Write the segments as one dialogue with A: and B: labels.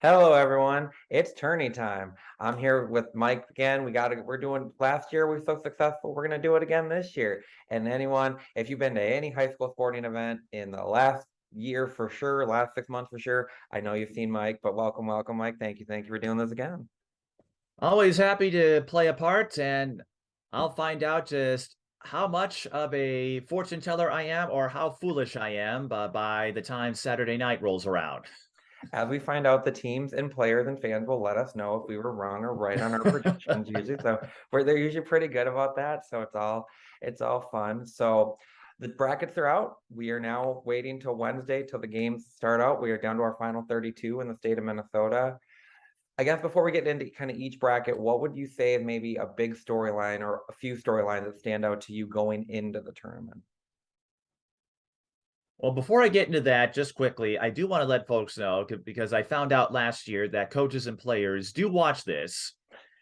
A: Hello, everyone. It's tourney time. I'm here with Mike again. We're doing last year. We were so successful. We're going to do it again this year. And anyone, if you've been to any high school sporting event in the last year for sure, last 6 months for sure, I know you've seen Mike, but welcome, welcome, Mike. Thank you. Thank you for doing this again.
B: Always happy to play a part, and I'll find out just how much of a fortune teller I am or how foolish I am by the time Saturday night rolls around.
A: As we find out, the teams and players and fans will let us know if we were wrong or right on our predictions usually. So they're usually pretty good about that. So it's all fun. So the brackets are out. We are now waiting till Wednesday till the games start out. We are down to our final 32 in the state of Minnesota. I guess before we get into kind of each bracket, what would you say is maybe a big storyline or a few storylines that stand out to you going into the tournament?
B: Well, before I get into that, just quickly, I do want to let folks know because I found out last year that coaches and players do watch this.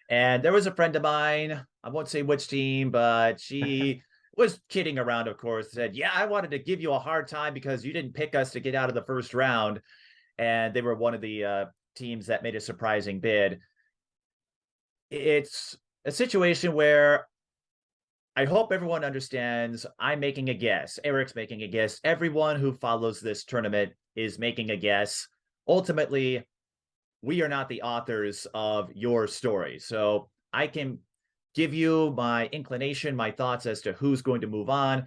B: And there was a friend of mine, I won't say which team, but she was kidding around, of course, said, "Yeah, I wanted to give you a hard time because you didn't pick us to get out of the first round." And they were one of the teams that made a surprising bid. It's a situation where I hope everyone understands I'm making a guess. Eric's making a guess. Everyone who follows this tournament is making a guess. Ultimately, we are not the authors of your story. So I can give you my inclination, my thoughts as to who's going to move on,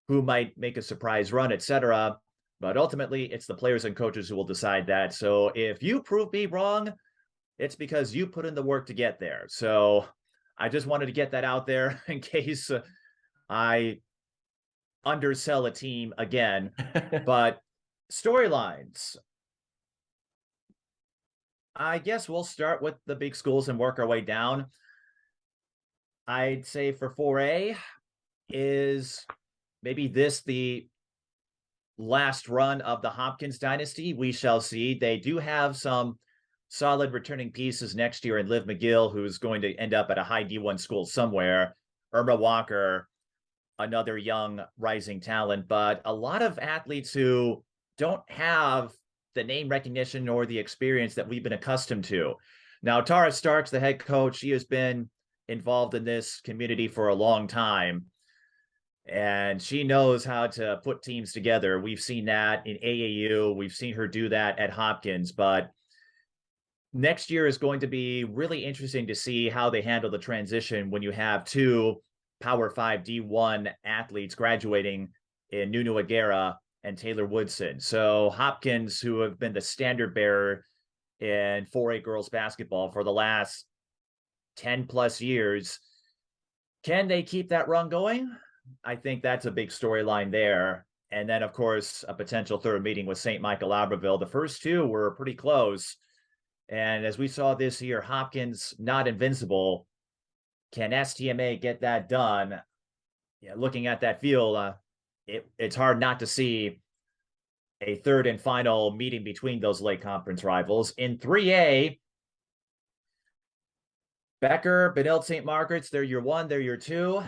B: who might make a surprise run, etc. But ultimately, it's the players and coaches who will decide that. So if you prove me wrong, it's because you put in the work to get there. So I just wanted to get that out there in case I undersell a team again. But storylines, I guess we'll start with the big schools and work our way down. I'd say for 4A is maybe this the last run of the Hopkins dynasty. We shall see. They do have some solid returning pieces next year in Liv McGill, who's going to end up at a high D1 school somewhere. Irma Walker, another young rising talent, but a lot of athletes who don't have the name recognition or the experience that we've been accustomed to. Now, Tara Starks, the head coach, she has been involved in this community for a long time, and she knows how to put teams together. We've seen that in AAU. We've seen her do that at Hopkins, but next year is going to be really interesting to see how they handle the transition when you have two Power 5 D1 athletes graduating in Nunu Aguera and Taylor Woodson. So Hopkins, who have been the standard bearer in 4A girls basketball for the last 10 plus years, can they keep that run going? I think that's a big storyline there. And then, of course, a potential third meeting with St. Michael Albertville. The first two were pretty close. And as we saw this year, Hopkins not invincible. Can STMA get that done? Yeah, looking at that field, it's hard not to see a third and final meeting between those late conference rivals. In 3A, Becker, Benilde St. Margaret's, they're your one, they're your two.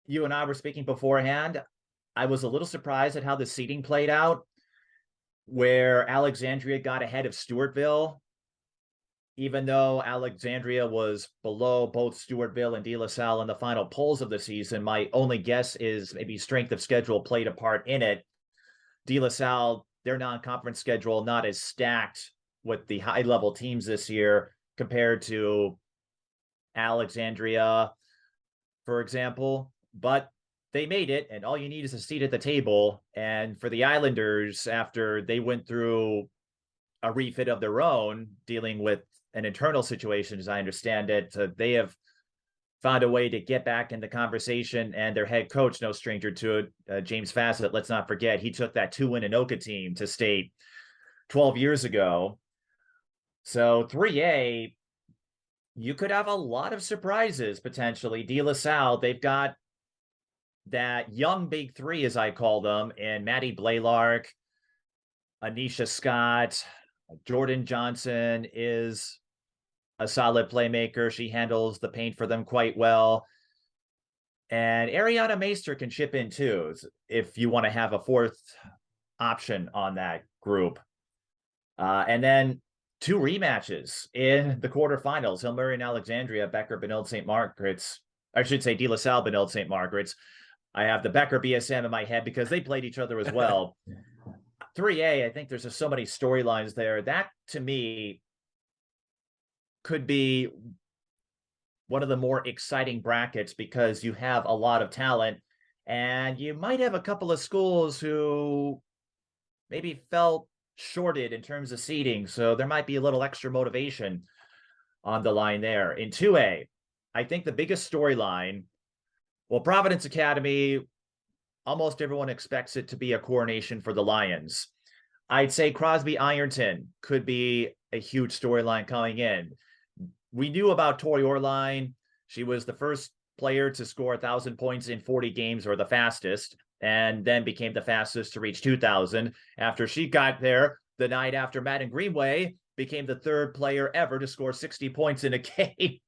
B: You and I were speaking beforehand. I was a little surprised at how the seating played out, where Alexandria got ahead of Stewartville, even though Alexandria was below both Stewartville and De La Salle in the final polls of the season. My only guess is maybe strength of schedule played a part in it. De La Salle, their non-conference schedule, not as stacked with the high-level teams this year compared to Alexandria, for example. But they made it, and all you need is a seat at the table. And for the Islanders, after they went through a refit of their own, dealing with an internal situation, as I understand it, they have found a way to get back in the conversation. And their head coach, no stranger to it, James Fassett, let's not forget, he took that 2-win Anoka team to state 12 years ago. So 3A, you could have a lot of surprises potentially. De La Salle, they've got that young big three, as I call them, and Maddie Blaylark, Anisha Scott, Jordan Johnson is a solid playmaker. She handles the paint for them quite well. And Ariana Meister can chip in too, if you want to have a fourth option on that group. And then two rematches in the quarterfinals: Hill Murray and Alexandria, Becker, Benilde, St. Margaret's. I should say De La Salle, Benilde, St. Margaret's. I have the Becker BSM in my head because they played each other as well. 3A, I think there's just so many storylines there. That, to me, could be one of the more exciting brackets because you have a lot of talent and you might have a couple of schools who maybe felt shorted in terms of seeding. So there might be a little extra motivation on the line there. In 2A, I think the biggest storyline, well, Providence Academy, almost everyone expects it to be a coronation for the Lions. I'd say Crosby Ironton could be a huge storyline coming in. We knew about Tori Orline. She was the first player to score 1,000 points in 40 games, or the fastest, and then became the fastest to reach 2,000 after she got there the night after Madden Greenway became the third player ever to score 60 points in a game.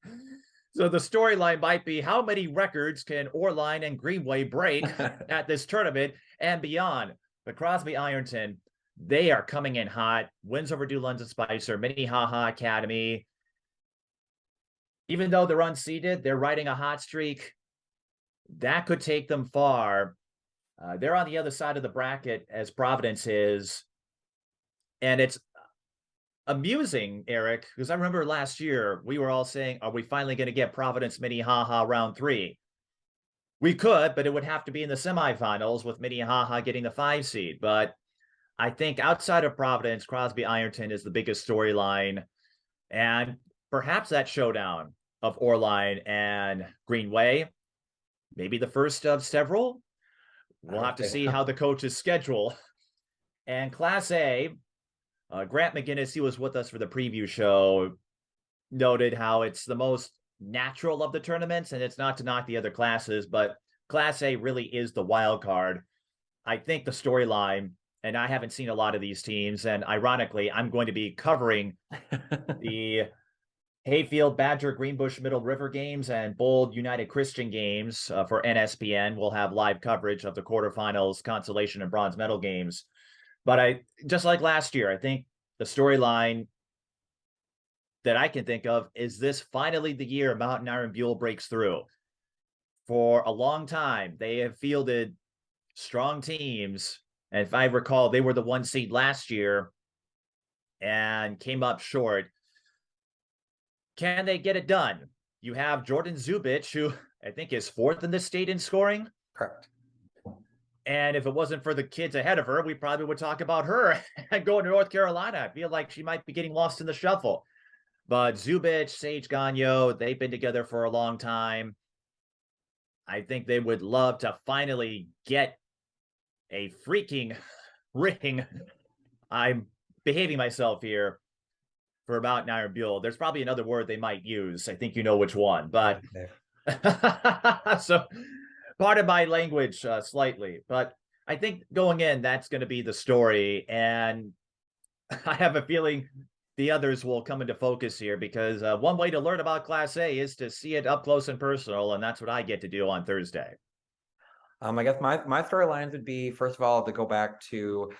B: So the storyline might be, how many records can Orline and Greenway break at this tournament and beyond? But Crosby Ironton, they are coming in hot. Wins over Dulans and Spicer, Minnehaha Academy. Even though they're unseeded, they're riding a hot streak. That could take them far. They're on the other side of the bracket as Providence is. And it's amusing, Eric, because I remember last year we were all saying, are we finally going to get Providence Minnehaha round 3? We could, but it would have to be in the semifinals with Minnehaha getting the 5 seed. But I think outside of Providence, Crosby Ironton is the biggest storyline. And perhaps that showdown of Orline and Greenway, maybe the first of several. We'll have to see how the coaches schedule. And Class A, Grant McGinnis, he was with us for the preview show, noted how it's the most natural of the tournaments, and it's not to knock the other classes, but Class A really is the wild card. I think the storyline, and I haven't seen a lot of these teams, and ironically, I'm going to be covering the Hayfield, Badger, Greenbush, Middle River games and Bold United Christian games for NSPN. We'll have live coverage of the quarterfinals, consolation, and bronze medal games. But I, just like last year, I think the storyline that I can think of is this finally the year Mountain Iron Buell breaks through. For a long time, they have fielded strong teams. And if I recall, they were the 1 seed last year and came up short. Can they get it done? You have Jordan Zubich, who I think is 4th in the state in scoring.
A: Correct.
B: And if it wasn't for the kids ahead of her, we probably would talk about her and going to North Carolina. I feel like she might be getting lost in the shuffle. But Zubich, Sage Gagnon, they've been together for a long time. I think they would love to finally get a freaking ring. I'm behaving myself here for Mountain Iron Buell. There's probably another word they might use. I think you know which one, but so part of my language slightly, but I think going in, that's going to be the story. And I have a feeling the others will come into focus here because one way to learn about Class A is to see it up close and personal. And that's what I get to do on Thursday.
A: I guess my storylines would be, first of all, to go back to,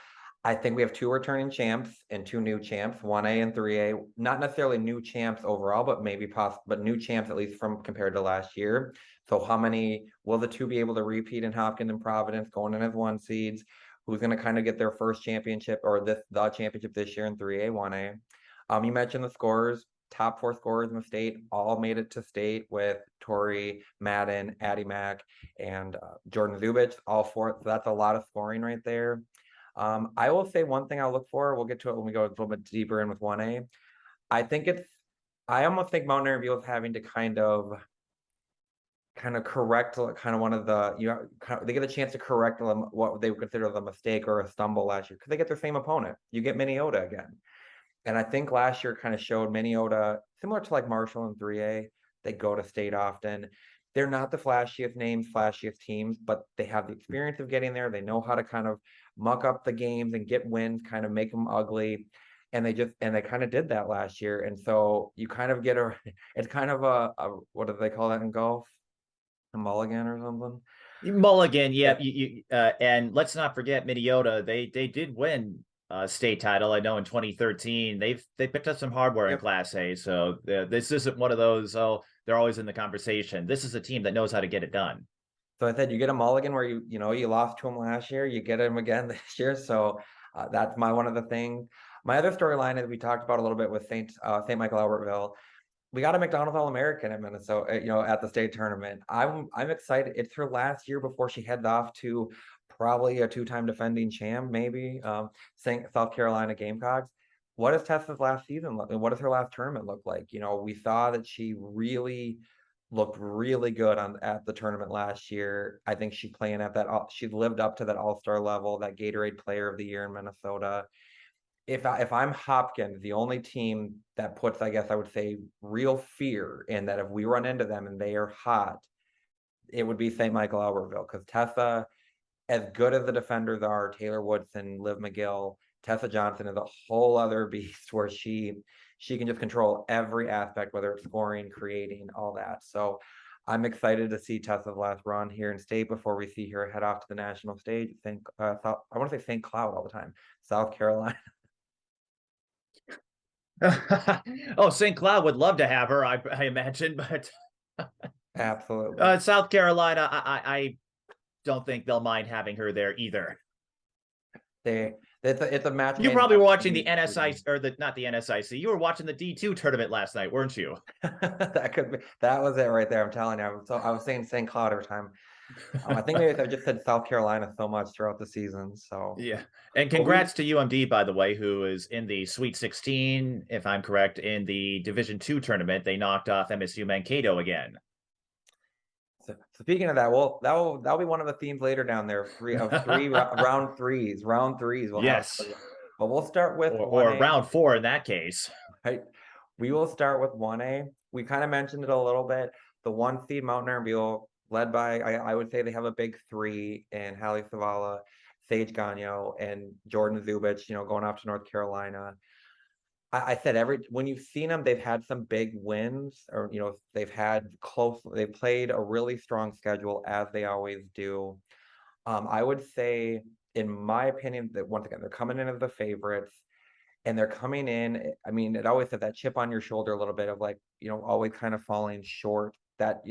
A: I think we have 2 returning champs and 2 new champs, 1A and 3A. Not necessarily new champs overall, but maybe but new champs, at least from compared to last year. So how many will the 2 be able to repeat in Hopkins and Providence going in as 1 seeds? Who's going to kind of get their first championship or the championship this year in 3A, 1A? You mentioned the scorers. Top 4 scorers in the state all made it to state with Tori, Madden, Addie Mack, and Jordan Zubich, all 4. So that's a lot of scoring right there. I will say one thing I'll look for. We'll get to it when we go a little bit deeper in with 1A. I almost think Mount Airy Buell is having to kind of correct kind of one of the, they get a chance to correct what they would consider the mistake or a stumble last year because they get their same opponent. You get Minneota again. And I think last year kind of showed Minneota, similar to like Marshall and 3A, they go to state often. They're not the flashiest names, flashiest teams, but they have the experience of getting there. They know how to kind of muck up the games and get wins, kind of make them ugly. And they kind of did that last year. And so you kind of get it's kind of a what do they call that in golf? A mulligan or something?
B: Mulligan, yeah. And let's not forget Minneota. They did win state title. I know in 2013 they picked up some hardware in
A: Yep.
B: Class A, so this isn't one of those. Oh, they're always in the conversation. This is a team that knows how to get it done.
A: So I said you get a mulligan where you lost to him last year, you get him again this year. So that's my one of the things. My other storyline is we talked about a little bit with Saint Michael Albertville. We got a McDonald's All-American at Minnesota, at the state tournament. I'm excited. It's her last year before she heads off to probably a two-time defending champ, maybe South Carolina Gamecocks. What is Tessa's last season look? And what does her last tournament look like? We saw that she really looked really good at the tournament last year. I think she's playing at that. She's lived up to that All-Star level, that Gatorade Player of the Year in Minnesota. If I'm Hopkins, the only team that puts, I guess I would say, real fear in that if we run into them and they are hot, it would be St. Michael Albertville because Tessa, as good as the defenders are, Taylor Woodson, Liv McGill, Tessa Johnson is a whole other beast where she can just control every aspect, whether it's scoring, creating, all that. So I'm excited to see Tessa's last run here in state before we see her head off to the national stage. I want to say St. Cloud all the time, South Carolina.
B: Oh, St. Cloud would love to have her, I imagine, but
A: Absolutely.
B: South Carolina, I don't think they'll mind having her there either.
A: It's a match.
B: You
A: made in
B: probably were watching the
A: heaven.
B: NSIC or not the NSIC. You were watching the D2 tournament last night, weren't you?
A: That was it right there. I'm telling you. So I was saying St. Cloud every time. I think maybe I just said South Carolina so much throughout the season. So
B: Yeah. And
A: but
B: congrats to UMD, by the way, who is in the Sweet 16, if I'm correct, in the Division II tournament. They knocked off MSU Mankato again.
A: so speaking of that, well, that'll be one of the themes later down there. Round threes. Round threes we'll have.
B: Yes.
A: But we'll start with
B: Or
A: 1A.
B: round 4 in that case.
A: Right. We will start with 1A. We kind of mentioned it a little bit. The 1 seed Mountain Iron Buell, led by, I would say they have a big three in Hallie Savala, Sage Gagno, and Jordan Zubich, going off to North Carolina. I said when you've seen them, they've had some big wins, or they've played a really strong schedule as they always do. I would say, in my opinion, that once again, they're coming in as the favorites. And they're coming in, I mean, it always said that chip on your shoulder a little bit of like, always kind of falling short. That,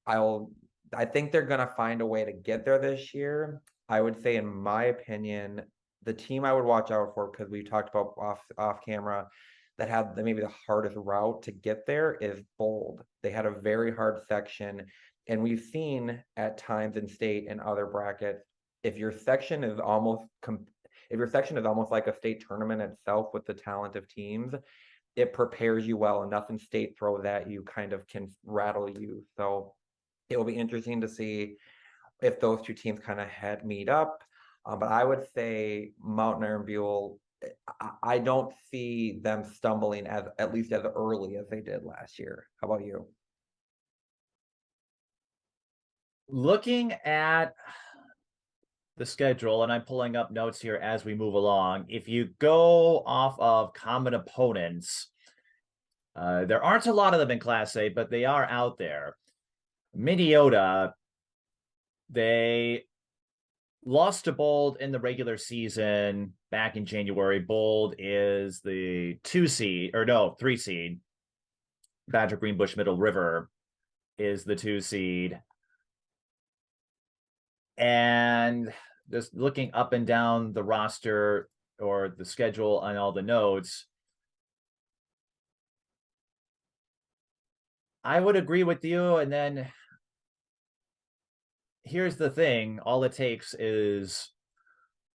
A: I'll I think they're gonna find a way to get there this year. I would say, in my opinion, the team I would watch out for, because we talked about off camera, that had maybe the hardest route to get there is Bold. They had a very hard section, and we've seen at times in state and other brackets, if your section is almost like a state tournament itself with the talent of teams, it prepares you well, and nothing state throws at you kind of can rattle you. So it will be interesting to see if those two teams kind of meet up. But I would say Mountain Iron Buell, I don't see them stumbling at least as early as they did last year. How about you?
B: Looking at the schedule, and I'm pulling up notes here as we move along. If you go off of common opponents, there aren't a lot of them in Class A, but they are out there. Minnesota, they lost to Bold in the regular season back in January. Bold is the 3 seed. Badger Greenbush Middle River is the 2 seed. And just looking up and down the roster or the schedule on all the notes, I would agree with you. And then here's the thing, all it takes is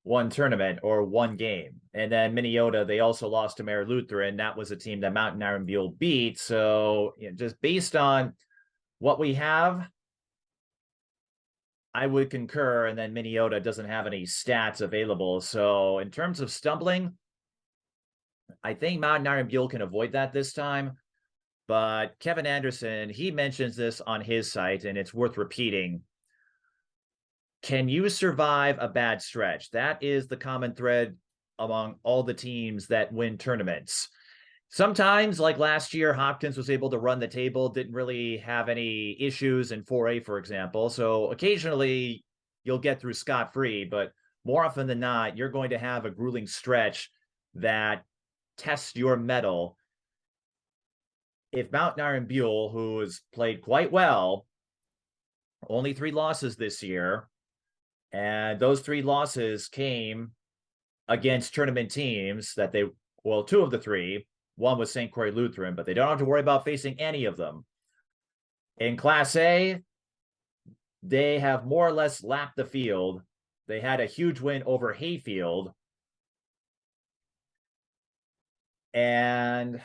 B: one tournament or one game. And then Minnesota, they also lost to Mare Lutheran. That was a team that Mountain Iron Buell beat. So just based on what we have, I would concur. And then Minnesota doesn't have any stats available. So in terms of stumbling, I think Mountain Iron Buell can avoid that this time. But Kevin Anderson, he mentions this on his site, and it's worth repeating. Can you survive a bad stretch? That is the common thread among all the teams that win tournaments. Sometimes, like last year, Hopkins was able to run the table, didn't really have any issues in 4A, for example. So occasionally you'll get through scot-free, but more often than not, you're going to have a grueling stretch that tests your mettle. If Mountain Iron Buell, who has played quite well, only 3 losses this year, and those 3 losses came against tournament teams that they, well, 2 of the 3, one was St. Croix Lutheran, but they don't have to worry about facing any of them. In Class A, they have more or less lapped the field. They had a huge win over Hayfield. And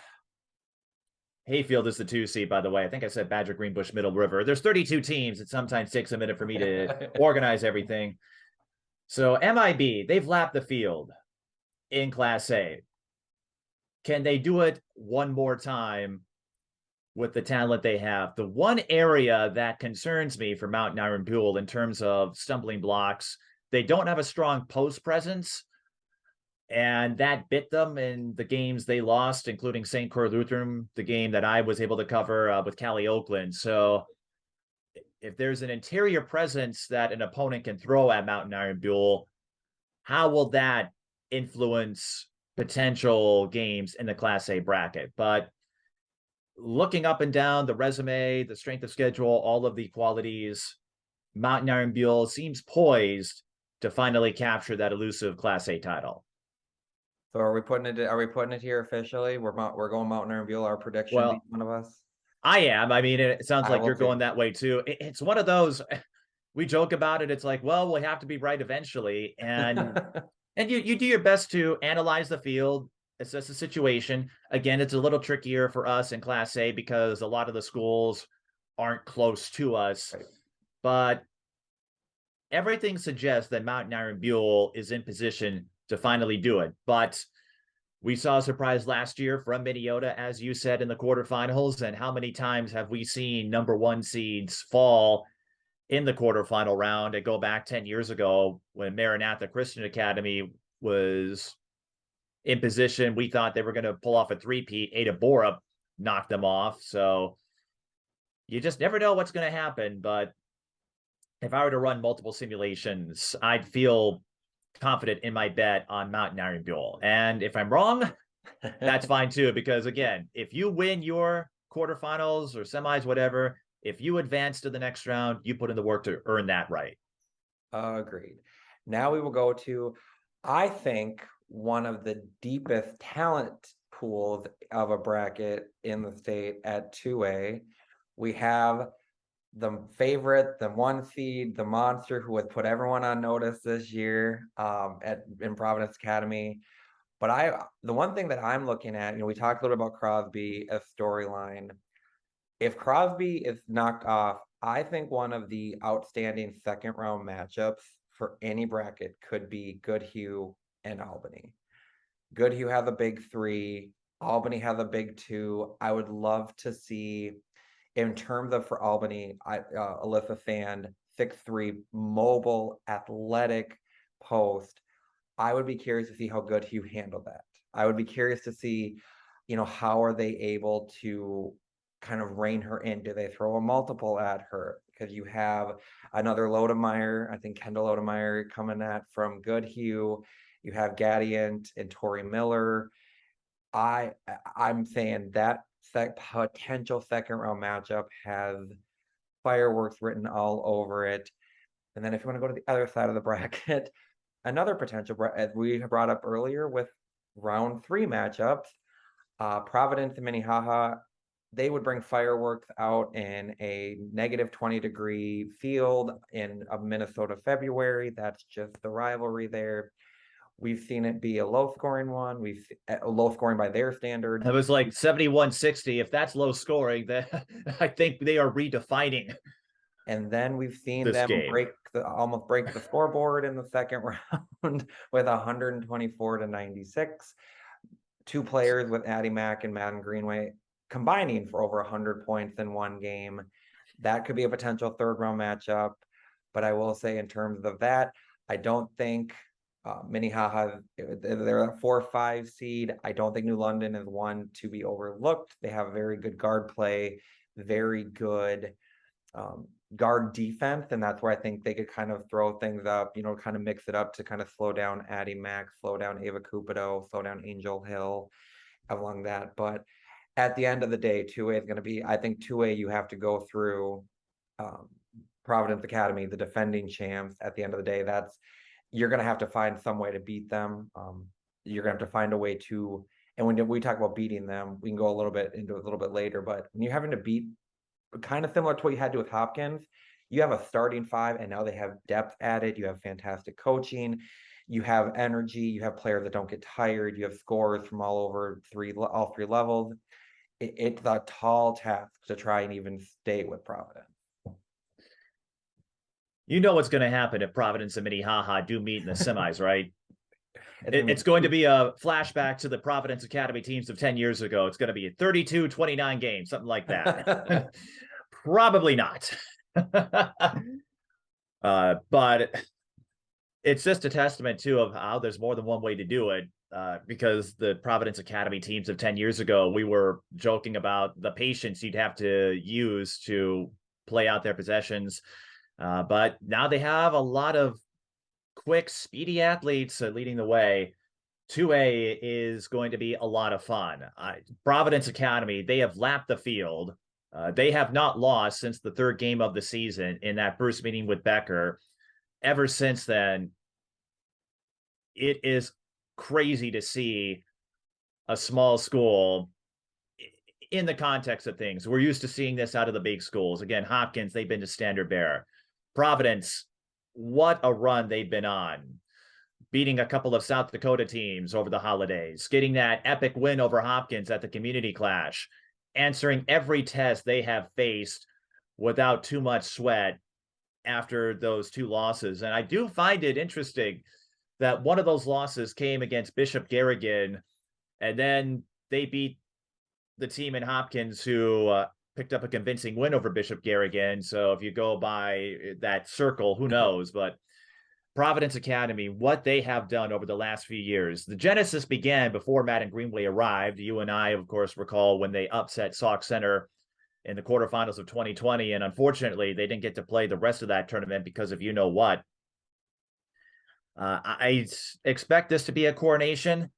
B: Hayfield is the 2 seed, by the way. I think I said Badger, Greenbush, Middle River. There's 32 teams. It sometimes takes a minute for me to organize everything. So MIB, they've lapped the field in Class A. Can they do it one more time with the talent they have? The one area that concerns me for Mountain Iron Buell in terms of stumbling blocks, they don't have a strong post presence. And that bit them in the games they lost, including St. Croix Lutheran, the game that I was able to cover with Cali Oakland. So if there's an interior presence that an opponent can throw at Mountain Iron Buell, how will that influence potential games in the Class A bracket? But looking up and down the resume, the strength of schedule, all of the qualities, Mountain Iron Buell seems poised to finally capture that elusive Class A title.
A: So are we putting it? Are we putting it here officially? We're going Mountain Iron Buell. Our prediction,
B: Well,
A: each one of us.
B: I am. I mean, it sounds
A: I
B: like
A: will
B: you're
A: too.
B: going that way too. It's one of those. We joke about it. It's like, well, we'll have to be right eventually, and you do your best to analyze the field, assess the situation. Again, it's a little trickier for us in Class A because a lot of the schools aren't close to us,
A: Right.
B: but everything suggests that Mountain Iron Buell is in position to finally do it. But we saw a surprise last year from Minnesota, as you said, in the quarterfinals. And how many times have we seen number 1 seeds fall in the quarterfinal round? And go back 10 years ago when Maranatha Christian Academy was in position. We thought they were going to pull off a three-peat. Ada Bora knocked them off. So you just never know what's going to happen. But if I were to run multiple simulations, I'd feel confident in my bet on Mountain Iron Buell. And if I'm wrong, that's fine too, because again, if you win your quarterfinals or semis, whatever, if you advance to the next round, you put in the work to earn that right.
A: Agreed. Now we will go to, I think, one of the deepest talent pools of a bracket in the state at 2A. We have the favorite, the 1 seed, the monster who has put everyone on notice this year in Providence Academy. But the one thing that I'm looking at, we talked a little bit about Crosby as storyline. If Crosby is knocked off, I think one of the outstanding second round matchups for any bracket could be Goodhue and Albany. Goodhue has a big 3. Albany has a big 2. I would love to see, in terms of for Albany, Alyssa Sand, 6'3", mobile, athletic post. I would be curious to see how Goodhue handled that. I would be curious to see, how are they able to kind of rein her in? Do they throw a multiple at her? Because you have another Lodemeyer, I think Kendall Lodemeyer coming at from Goodhue. You have Gadiant and Tori Miller. I'm saying that potential second round matchup has fireworks written all over it. And then if you want to go to the other side of the bracket, another potential, as we brought up earlier with round 3 matchups, Providence and Minnehaha, they would bring fireworks out in a negative 20-degree field in Minnesota February. That's just the rivalry there. We've seen it be a low-scoring one. Low scoring by their standards.
B: It was like 71-60. If that's low scoring, then I think they are redefining.
A: And then we've seen
B: this
A: them
B: game.
A: almost break the scoreboard in the second round with 124-96. 2 players with Addie Mack and Madden Greenway combining for over 100 points in one game. That could be a potential third round matchup. But I will say, in terms of that, I don't think Minnehaha, they're a 4 or 5 seed. I don't think New London is one to be overlooked. They have very good guard play, very good guard defense, and that's where I think they could kind of throw things up, kind of mix it up to kind of slow down Addie Mack, slow down Ava Cupido, slow down Angel Hill along that. But at the end of the day, 2A is going to be, I think 2A, you have to go through um, Providence Academy, the defending champs. At the end of the day, you're going to have to find some way to beat them. You're going to have to find a way to, and when we talk about beating them, we can go a little bit into it a little bit later, but when you're having to beat, kind of similar to what you had to with Hopkins, you have a starting five and now they have depth added. You have fantastic coaching. You have energy. You have players that don't get tired. You have scorers from all three levels. It's a tall task to try and even stay with Providence.
B: You know what's going to happen if Providence and Minnehaha do meet in the semis, right? It's going to
A: It's
B: be a flashback to the Providence Academy teams of 10 years ago. It's going to be a 32-29 game, something like that. Probably not. But it's just a testament, too, of how there's more than one way to do it. Because the Providence Academy teams of 10 years ago, we were joking about the patience you'd have to use to play out their possessions. But now they have a lot of quick, speedy athletes leading the way. 2A is going to be a lot of fun. Providence Academy, they have lapped the field. They have not lost since the third game of the season in that first meeting with Becker. Ever since then, it is crazy to see a small school in the context of things. We're used to seeing this out of the big schools. Again, Hopkins, they've been to Standard Bearer. Providence, what a run they've been on, beating a couple of South Dakota teams over the holidays, getting that epic win over Hopkins at the Community Clash, answering every test they have faced without too much sweat after those two losses. And I do find it interesting that one of those losses came against Bishop Garrigan, and then they beat the team in Hopkins who picked up a convincing win over Bishop Garrigan. So if you go by that circle, who knows? But Providence Academy, what they have done over the last few years. The genesis began before Madden Greenway arrived. You and I, of course, recall when they upset Sauk Center in the quarterfinals of 2020. And unfortunately, they didn't get to play the rest of that tournament because of you know what. I expect this to be a coronation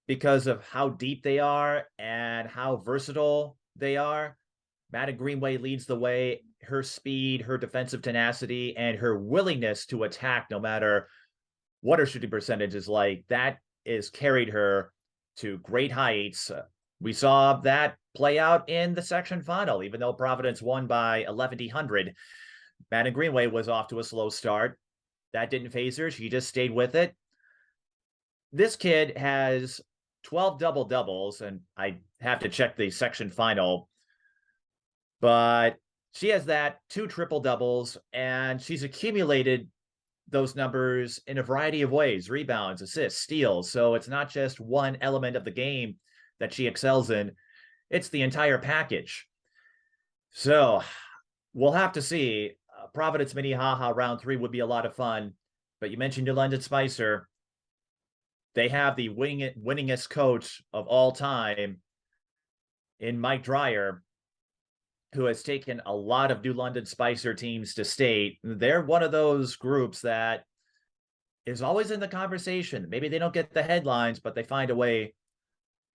B: because of how deep they are and how versatile they are. Madden Greenway leads the way. Her speed, her defensive tenacity, and her willingness to attack no matter what her shooting percentage is like, that is carried her to great heights. We saw that play out in the section final. Even though Providence won by 1,100, Madden Greenway was off to a slow start. That didn't phase her. She just stayed with it. This kid has 12 double-doubles, and I have to check the section final, but she has that 2 triple-doubles, and she's accumulated those numbers in a variety of ways: rebounds, assists, steals. So it's not just one element of the game that she excels in, it's the entire package. So we'll have to see. Providence Minnehaha round 3 would be a lot of fun. But you mentioned your London Spicer. They have the winningest coach of all time in Mike Dreyer, who has taken a lot of New London Spicer teams to state. They're one of those groups that is always in the conversation. Maybe they don't get the headlines, but they find a way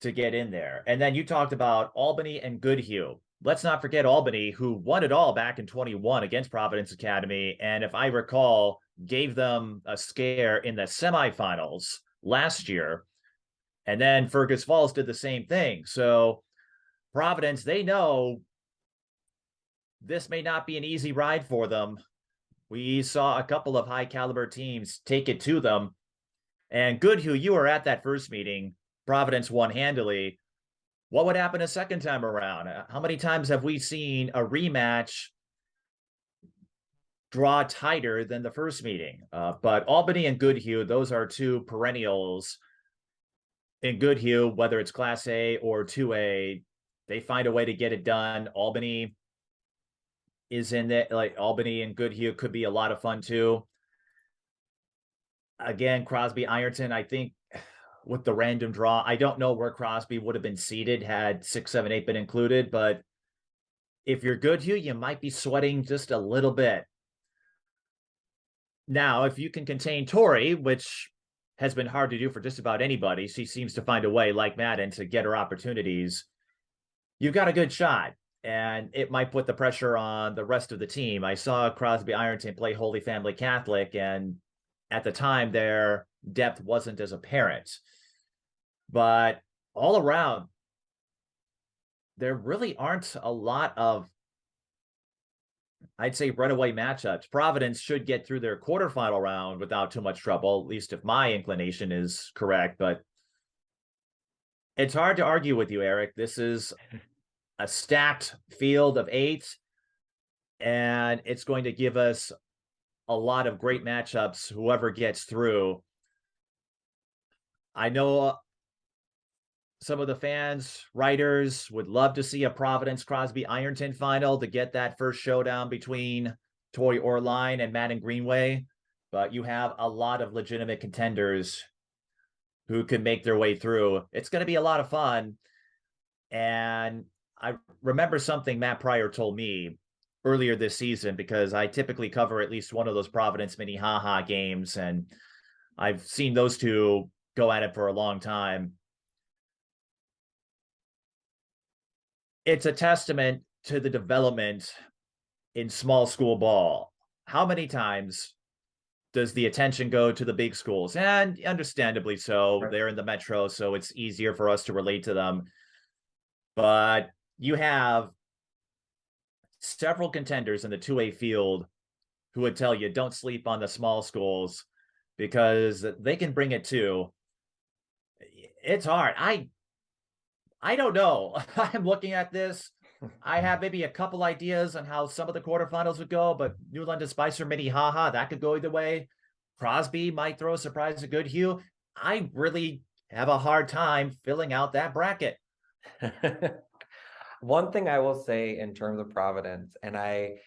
B: to get in there. And then you talked about Albany and Goodhue. Let's not forget Albany, who won it all back in 21 against Providence Academy. And if I recall, gave them a scare in the semifinals last year. And then Fergus Falls did the same thing. So Providence, they know this may not be an easy ride for them. We saw a couple of high caliber teams take it to them. And Goodhue, you were at that first meeting. Providence won handily. What would happen a second time around? How many times have we seen a rematch draw tighter than the first meeting? But Albany and Goodhue, those are two perennials in Goodhue, whether it's Class A or 2A. They find a way to get it done. Albany is in it. Like Albany and Goodhue could be a lot of fun too. Again, Crosby Ironton, I think with the random draw, I don't know where Crosby would have been seated had 6, 7, 8 been included, but If you're Goodhue, you might be sweating just a little bit. Now, if you can contain Tori, which has been hard to do for just about anybody, she seems to find a way, like Madden, to get her opportunities. You've got a good shot, and it might put the pressure on the rest of the team. I saw Crosby Ironton play Holy Family Catholic, and at the time, their depth wasn't as apparent. But all around, there really aren't a lot of, I'd say, runaway matchups. Providence should get through their quarterfinal round without too much trouble, at least if my inclination is correct. But it's hard to argue with you, Eric. This is a stacked field of 8, and it's going to give us a lot of great matchups, whoever gets through. I know some of the fans, writers would love to see a Providence Crosby Ironton final to get that first showdown between Toy Orline and Madden Greenway. But you have a lot of legitimate contenders who can make their way through. It's going to be a lot of fun. And I remember something Matt Pryor told me earlier this season, because I typically cover at least one of those Providence Minnehaha games, and I've seen those two go at it for a long time. It's a testament to the development in small school ball. How many times does the attention go to the big schools? And understandably so,
A: Right.
B: they're in the metro, so it's easier for us to relate to them. But you have several contenders in the 2A field who would tell you don't sleep on the small schools, because they can bring it too. It's hard. I don't know. I'm looking at this. I have maybe a couple ideas on how some of the quarterfinals would go, but New London Spicer, Minnehaha, that could go either way. Crosby might throw a surprise at Goodhue. I really have a hard time filling out that bracket.
A: One thing I will say in terms of Providence, and I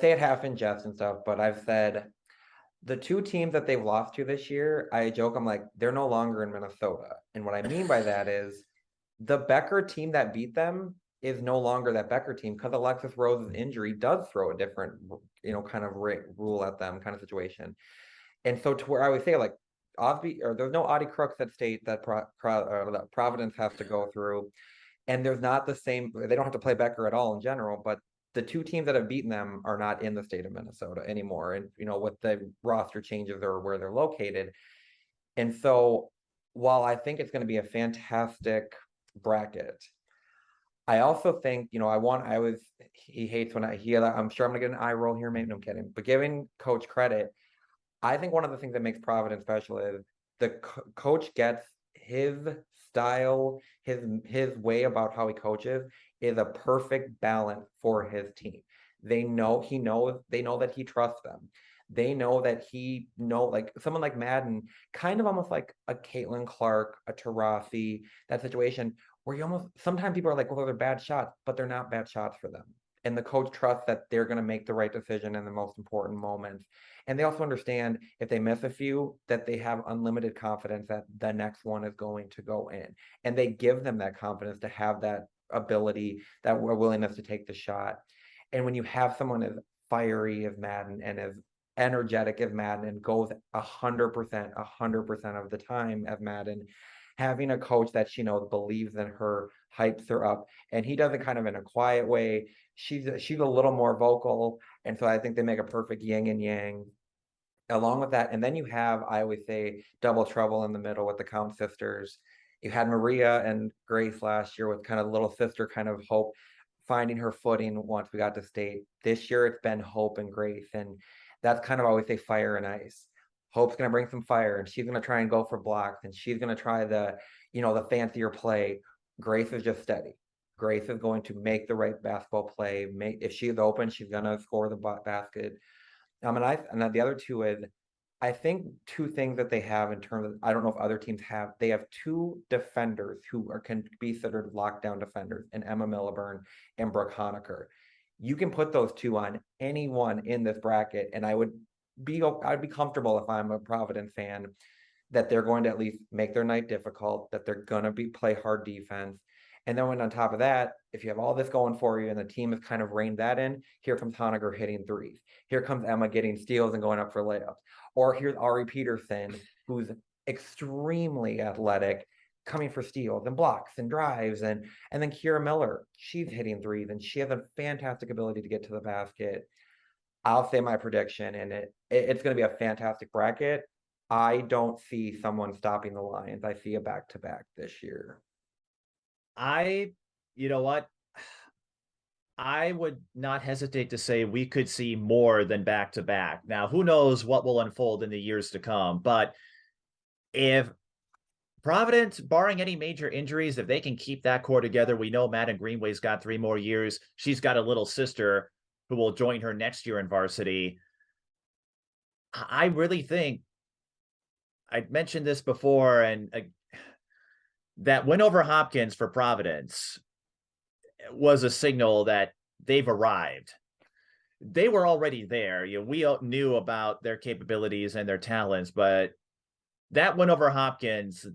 A: say it half in jest and stuff, but I've said the two teams that they've lost to this year, I joke, I'm like, they're no longer in Minnesota. And what I mean by that is the Becker team that beat them is no longer that Becker team, because Alexis Rose's injury does throw a different, kind of rule at them kind of situation. And so to where I would say, like, Osby, or there's no Audie Crooks at state that that Providence has to go through. And there's not the same, they don't have to play Becker at all in general, but the two teams that have beaten them are not in the state of Minnesota anymore. And, with the roster changes or where they're located. And so while I think it's going to be a fantastic bracket, I also think, he hates when I hear that. I'm sure I'm going to get an eye roll here. Maybe I'm kidding, but giving coach credit, I think one of the things that makes Providence special is the coach gets his style, his way about how he coaches is a perfect balance for his team. They know that he trusts them. They know that like someone like Madden, kind of almost like a Caitlin Clark, a Tarasi, that situation where you almost sometimes people are like, well, they're bad shots, but they're not bad shots for them. And the coach trusts that they're going to make the right decision in the most important moments. And they also understand if they miss a few, that they have unlimited confidence that the next one is going to go in. And they give them that confidence to have that ability, that willingness to take the shot. And when you have someone as fiery as Madden and as energetic as Madden and goes 100% of the time as Madden, having a coach that she knows believes in her, hypes her up, and he does it kind of in a quiet way. She's a little more vocal, and so I think they make a perfect yin and yang along with that. And then you have, I always say, double trouble in the middle with the Count sisters. You had Maria and Grace last year with kind of little sister kind of Hope finding her footing once we got to state. This year it's been Hope and Grace, and that's kind of always say fire and ice. Hope's going to bring some fire, and she's going to try and go for blocks, and she's going to try the fancier play. Grace is just steady. Grace is going to make the right basketball play. If she's open, she's going to score the basket. And the other two is, I think two things that they have in terms of, I don't know if other teams have, they have two defenders who can be considered lockdown defenders, and Emma Milliburn and Brooke Honecker. You can put those two on anyone in this bracket, and I'd be comfortable if I'm a Providence fan, that they're going to at least make their night difficult, that they're going to play hard defense. And then when on top of that, if you have all this going for you and the team has kind of reined that in, here comes Honegger hitting threes. Here comes Emma getting steals and going up for layups. Or here's Ari Peterson, who's extremely athletic, coming for steals and blocks and drives. And then Kira Miller, she's hitting threes and she has a fantastic ability to get to the basket. I'll say my prediction, and it's going to be a fantastic bracket. I don't see someone stopping the Lions. I see a back-to-back this year.
B: You know what? I would not hesitate to say we could see more than back to back. Now, who knows what will unfold in the years to come, but if Providence, barring any major injuries, if they can keep that core together, we know Madden Greenway's got 3 more years. She's got a little sister who will join her next year in varsity. I really think I mentioned this before, and that win over Hopkins for Providence was a signal that they've arrived. They were already there. We knew about their capabilities and their talents, but that win over Hopkins,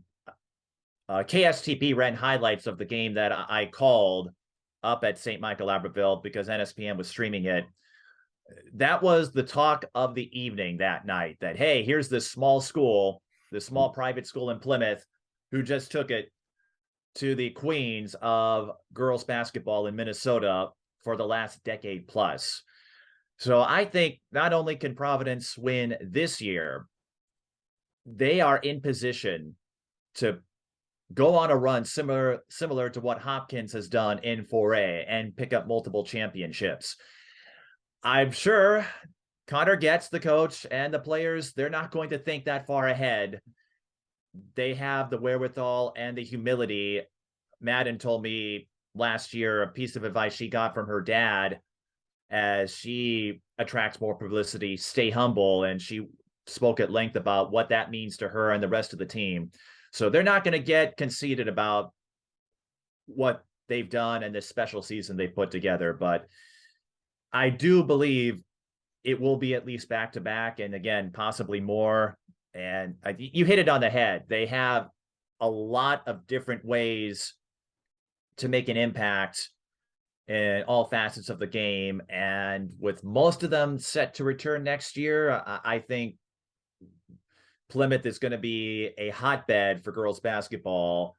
B: KSTP ran highlights of the game that I called up at St. Michael Albertville because NSPN was streaming it. That was the talk of the evening that night, that, hey, here's this small school, this small private school in Plymouth, who just took it to the queens of girls basketball in Minnesota for the last decade plus. So I think not only can Providence win this year, they are in position to go on a run similar to what Hopkins has done in 4A and pick up multiple championships. I'm sure Connor Getz, the coach, and the players, they're not going to think that far ahead. They have the wherewithal and the humility. Madden told me last year a piece of advice she got from her dad as she attracts more publicity: stay humble. And she spoke at length about what that means to her and the rest of the team. So they're not going to get conceited about what they've done and this special season they put together. But I do believe it will be at least back to back, and again, possibly more. And you hit it on the head. They have a lot of different ways to make an impact in all facets of the game. And with most of them set to return next year, I think Plymouth is going to be a hotbed for girls basketball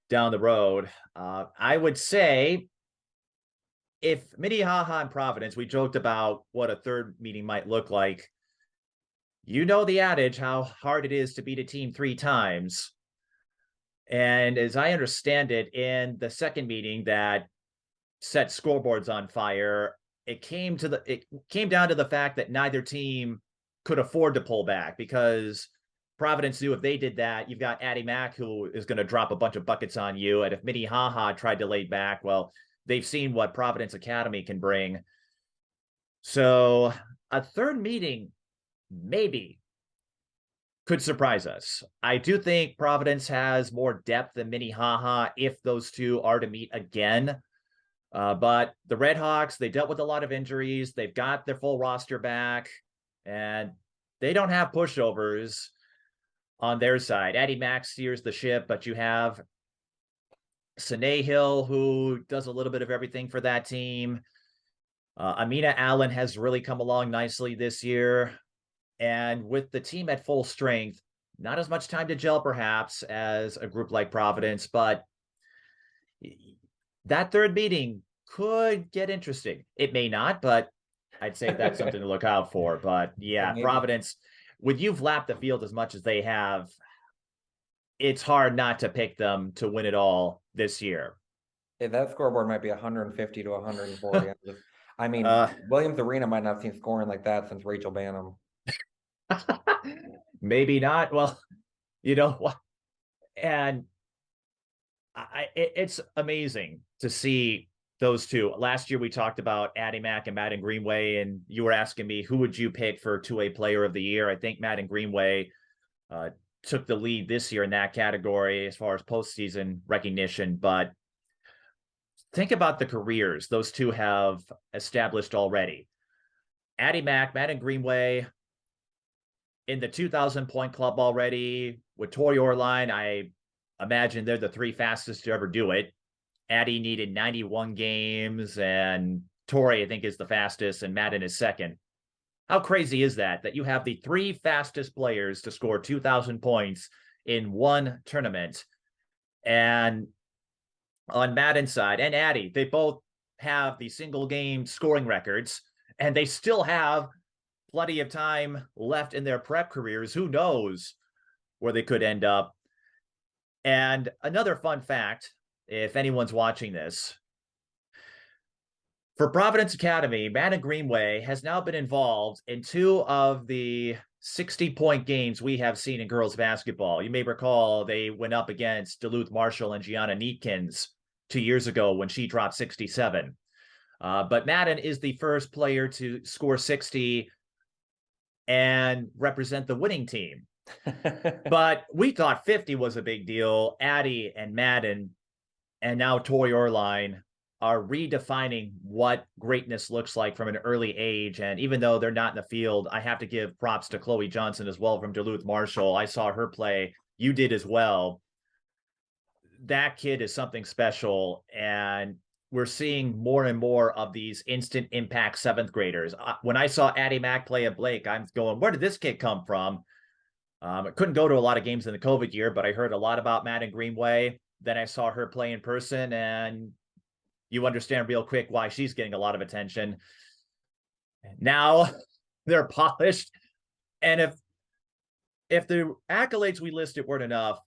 B: down the road. I would say if Minnehaha and Providence, we joked about what a third meeting might look like. You know the adage, how hard it is to beat a team 3 times. And as I understand it, in the second meeting that set scoreboards on fire, it came down to the fact that neither team could afford to pull back, because Providence knew if they did that, you've got Addie Mack, who is going to drop a bunch of buckets on you. And if Minnehaha tried to lay back, well, they've seen what Providence Academy can bring. So a third meeting maybe could surprise us. I do think Providence has more depth than Minnehaha if those two are to meet again. But the Redhawks, they dealt with a lot of injuries. They've got their full roster back, and they don't have pushovers on their side. Addie Mack steers the ship, but you have Sine Hill, who does a little bit of everything for that team. Amina Allen has really come along nicely this year. And with the team at full strength, not as much time to gel perhaps as a group like Providence, but that third meeting could get interesting. It may not, but I'd say that's something to look out for. But yeah, Providence, when you've lapped the field as much as they have, it's hard not to pick them to win it all this year.
A: That scoreboard might be 150 to 140. I mean, Williams Arena might not have seen scoring like that since Rachel Bannum.
B: Maybe not. Well, you know what? And it's amazing to see those two. Last year, we talked about Addie Mack and Madden Greenway, and you were asking me, who would you pick for 2A player of the year? I think Madden Greenway took the lead this year in that category as far as postseason recognition. But think about the careers those two have established already. Addie Mack, Madden Greenway, in the 2,000-point club already. With Tori Orline, I imagine they're the 3 fastest to ever do it. Addie needed 91 games, and Tourney, I think, is the fastest, and Madden is second. How crazy is that? That you have the three fastest players to score 2,000 points in one tournament. And on Madden's side and Addie, they both have the single game scoring records, and they still have plenty of time left in their prep careers. Who knows where they could end up? And another fun fact, if anyone's watching this, for Providence Academy, Madden Greenway has now been involved in two of the 60-point games we have seen in girls basketball. You may recall they went up against Duluth Marshall and Gianna Neatkins 2 years ago when she dropped 67. But Madden is the first player to score 60 and represent the winning team. But we thought 50 was a big deal. Addie and Madden and now Tori Orline are redefining what greatness looks like from an early age. And even though they're not in the field, I have to give props to Chloe Johnson as well from Duluth Marshall. I saw her play. You did as well. That kid is something special. And we're seeing more and more of these instant impact seventh graders. When I saw Addie Mack play at Blake, I'm going, where did this kid come from? I couldn't go to a lot of games in the COVID year, but I heard a lot about Madden Greenway. Then I saw her play in person, and you understand real quick why she's getting a lot of attention. Now they're polished. And if the accolades we listed weren't enough,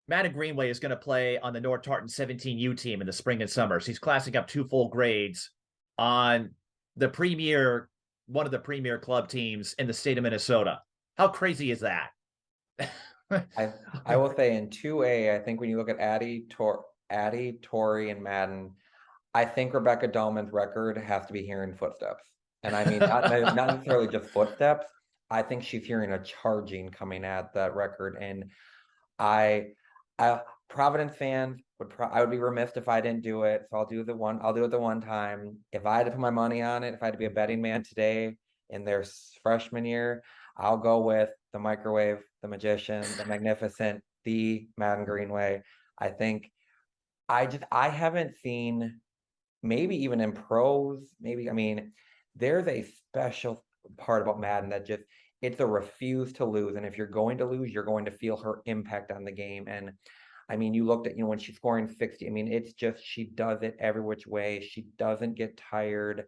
B: Madden Greenway is going to play on the North Tartan 17U team in the spring and summer. She's classing up 2 full grades on one of the premier club teams in the state of Minnesota. How crazy is that?
A: I will say in 2A, I think when you look at Addie, Tori, and Madden, I think Rebecca Dahlman's record has to be hearing footsteps. And I mean, not necessarily just footsteps. I think she's hearing a charging coming at that record. And Providence fans I would be remiss if I didn't do it. So I'll do it the one time. If I had to put my money on it, if I had to be a betting man today in their freshman year, I'll go with the microwave, the magician, the magnificent, the Madden Greenway. I think I haven't seen, maybe even in pros, I mean, there's a special part about Madden that it's a refuse to lose. And if you're going to lose, you're going to feel her impact on the game. And I mean, you looked at, when she's scoring 60, I mean, it's just, she does it every which way. She doesn't get tired.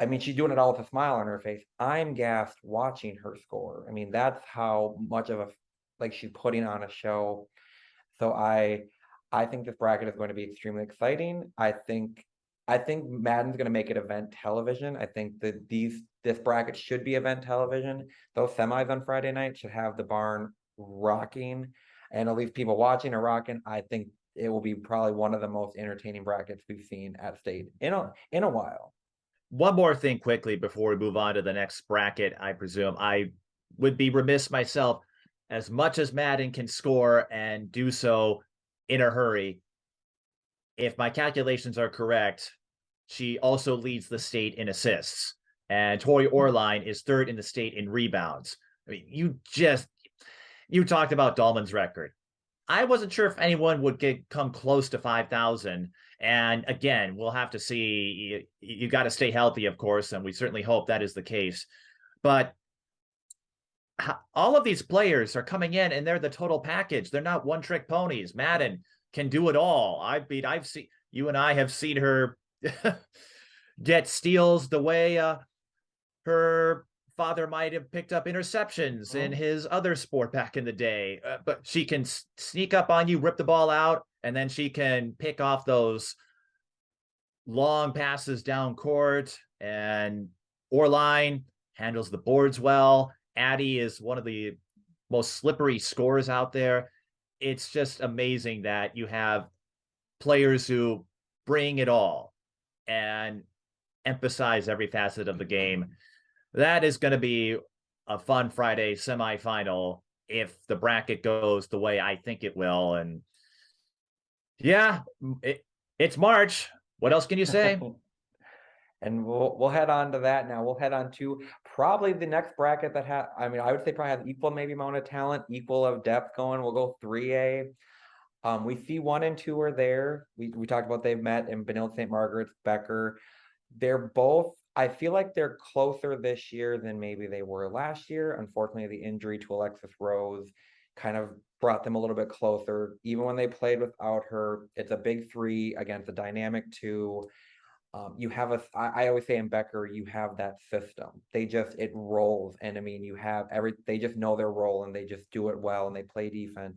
A: I mean, she's doing it all with a smile on her face. I'm gassed watching her score. I mean, that's how much of she's putting on a show. So I think this bracket is going to be extremely exciting. I think Madden's going to make it event television. I think that this bracket should be event television. Those semis on Friday night should have the barn rocking, and at least people watching are rocking. I think it will be probably one of the most entertaining brackets we've seen at state in a while.
B: One more thing quickly before we move on to the next bracket. I presume I would be remiss myself, as much as Madden can score and do so in a hurry. If my calculations are correct, she also leads the state in assists, and Tori Orline is third in the state in rebounds. I mean, you talked about Dahlman's record. I wasn't sure if anyone would come close to 5,000. And again, we'll have to see. You got to stay healthy, of course, and we certainly hope that is the case. But all of these players are coming in, and they're the total package. They're not one-trick ponies. Madden can do it all. I've seen, you and I have seen her get steals the way her father might have picked up interceptions in his other sport back in the day. But she can sneak up on you, rip the ball out, and then she can pick off those long passes down court. And Orline handles the boards well. Addie is one of the most slippery scorers out there. It's just amazing that you have players who bring it all and emphasize every facet of the game. That is going to be a fun Friday semifinal if the bracket goes the way I think it will. And yeah, it's March. What else can you say?
A: And we'll head on to that now. We'll head on to probably the next bracket I would say probably has equal maybe amount of talent, equal of depth going. We'll go 3A. We see 1 and 2 are there. We talked about they've met in Benilde St. Margaret's, Becker. They're both I feel like they're closer this year than maybe they were last year. Unfortunately, the injury to Alexis Rose kind of brought them a little bit closer. Even when they played without her, it's a big 3 against a dynamic 2. You have I always say in Becker, you have that system. It rolls. And I mean, they just know their role and they just do it well and they play defense.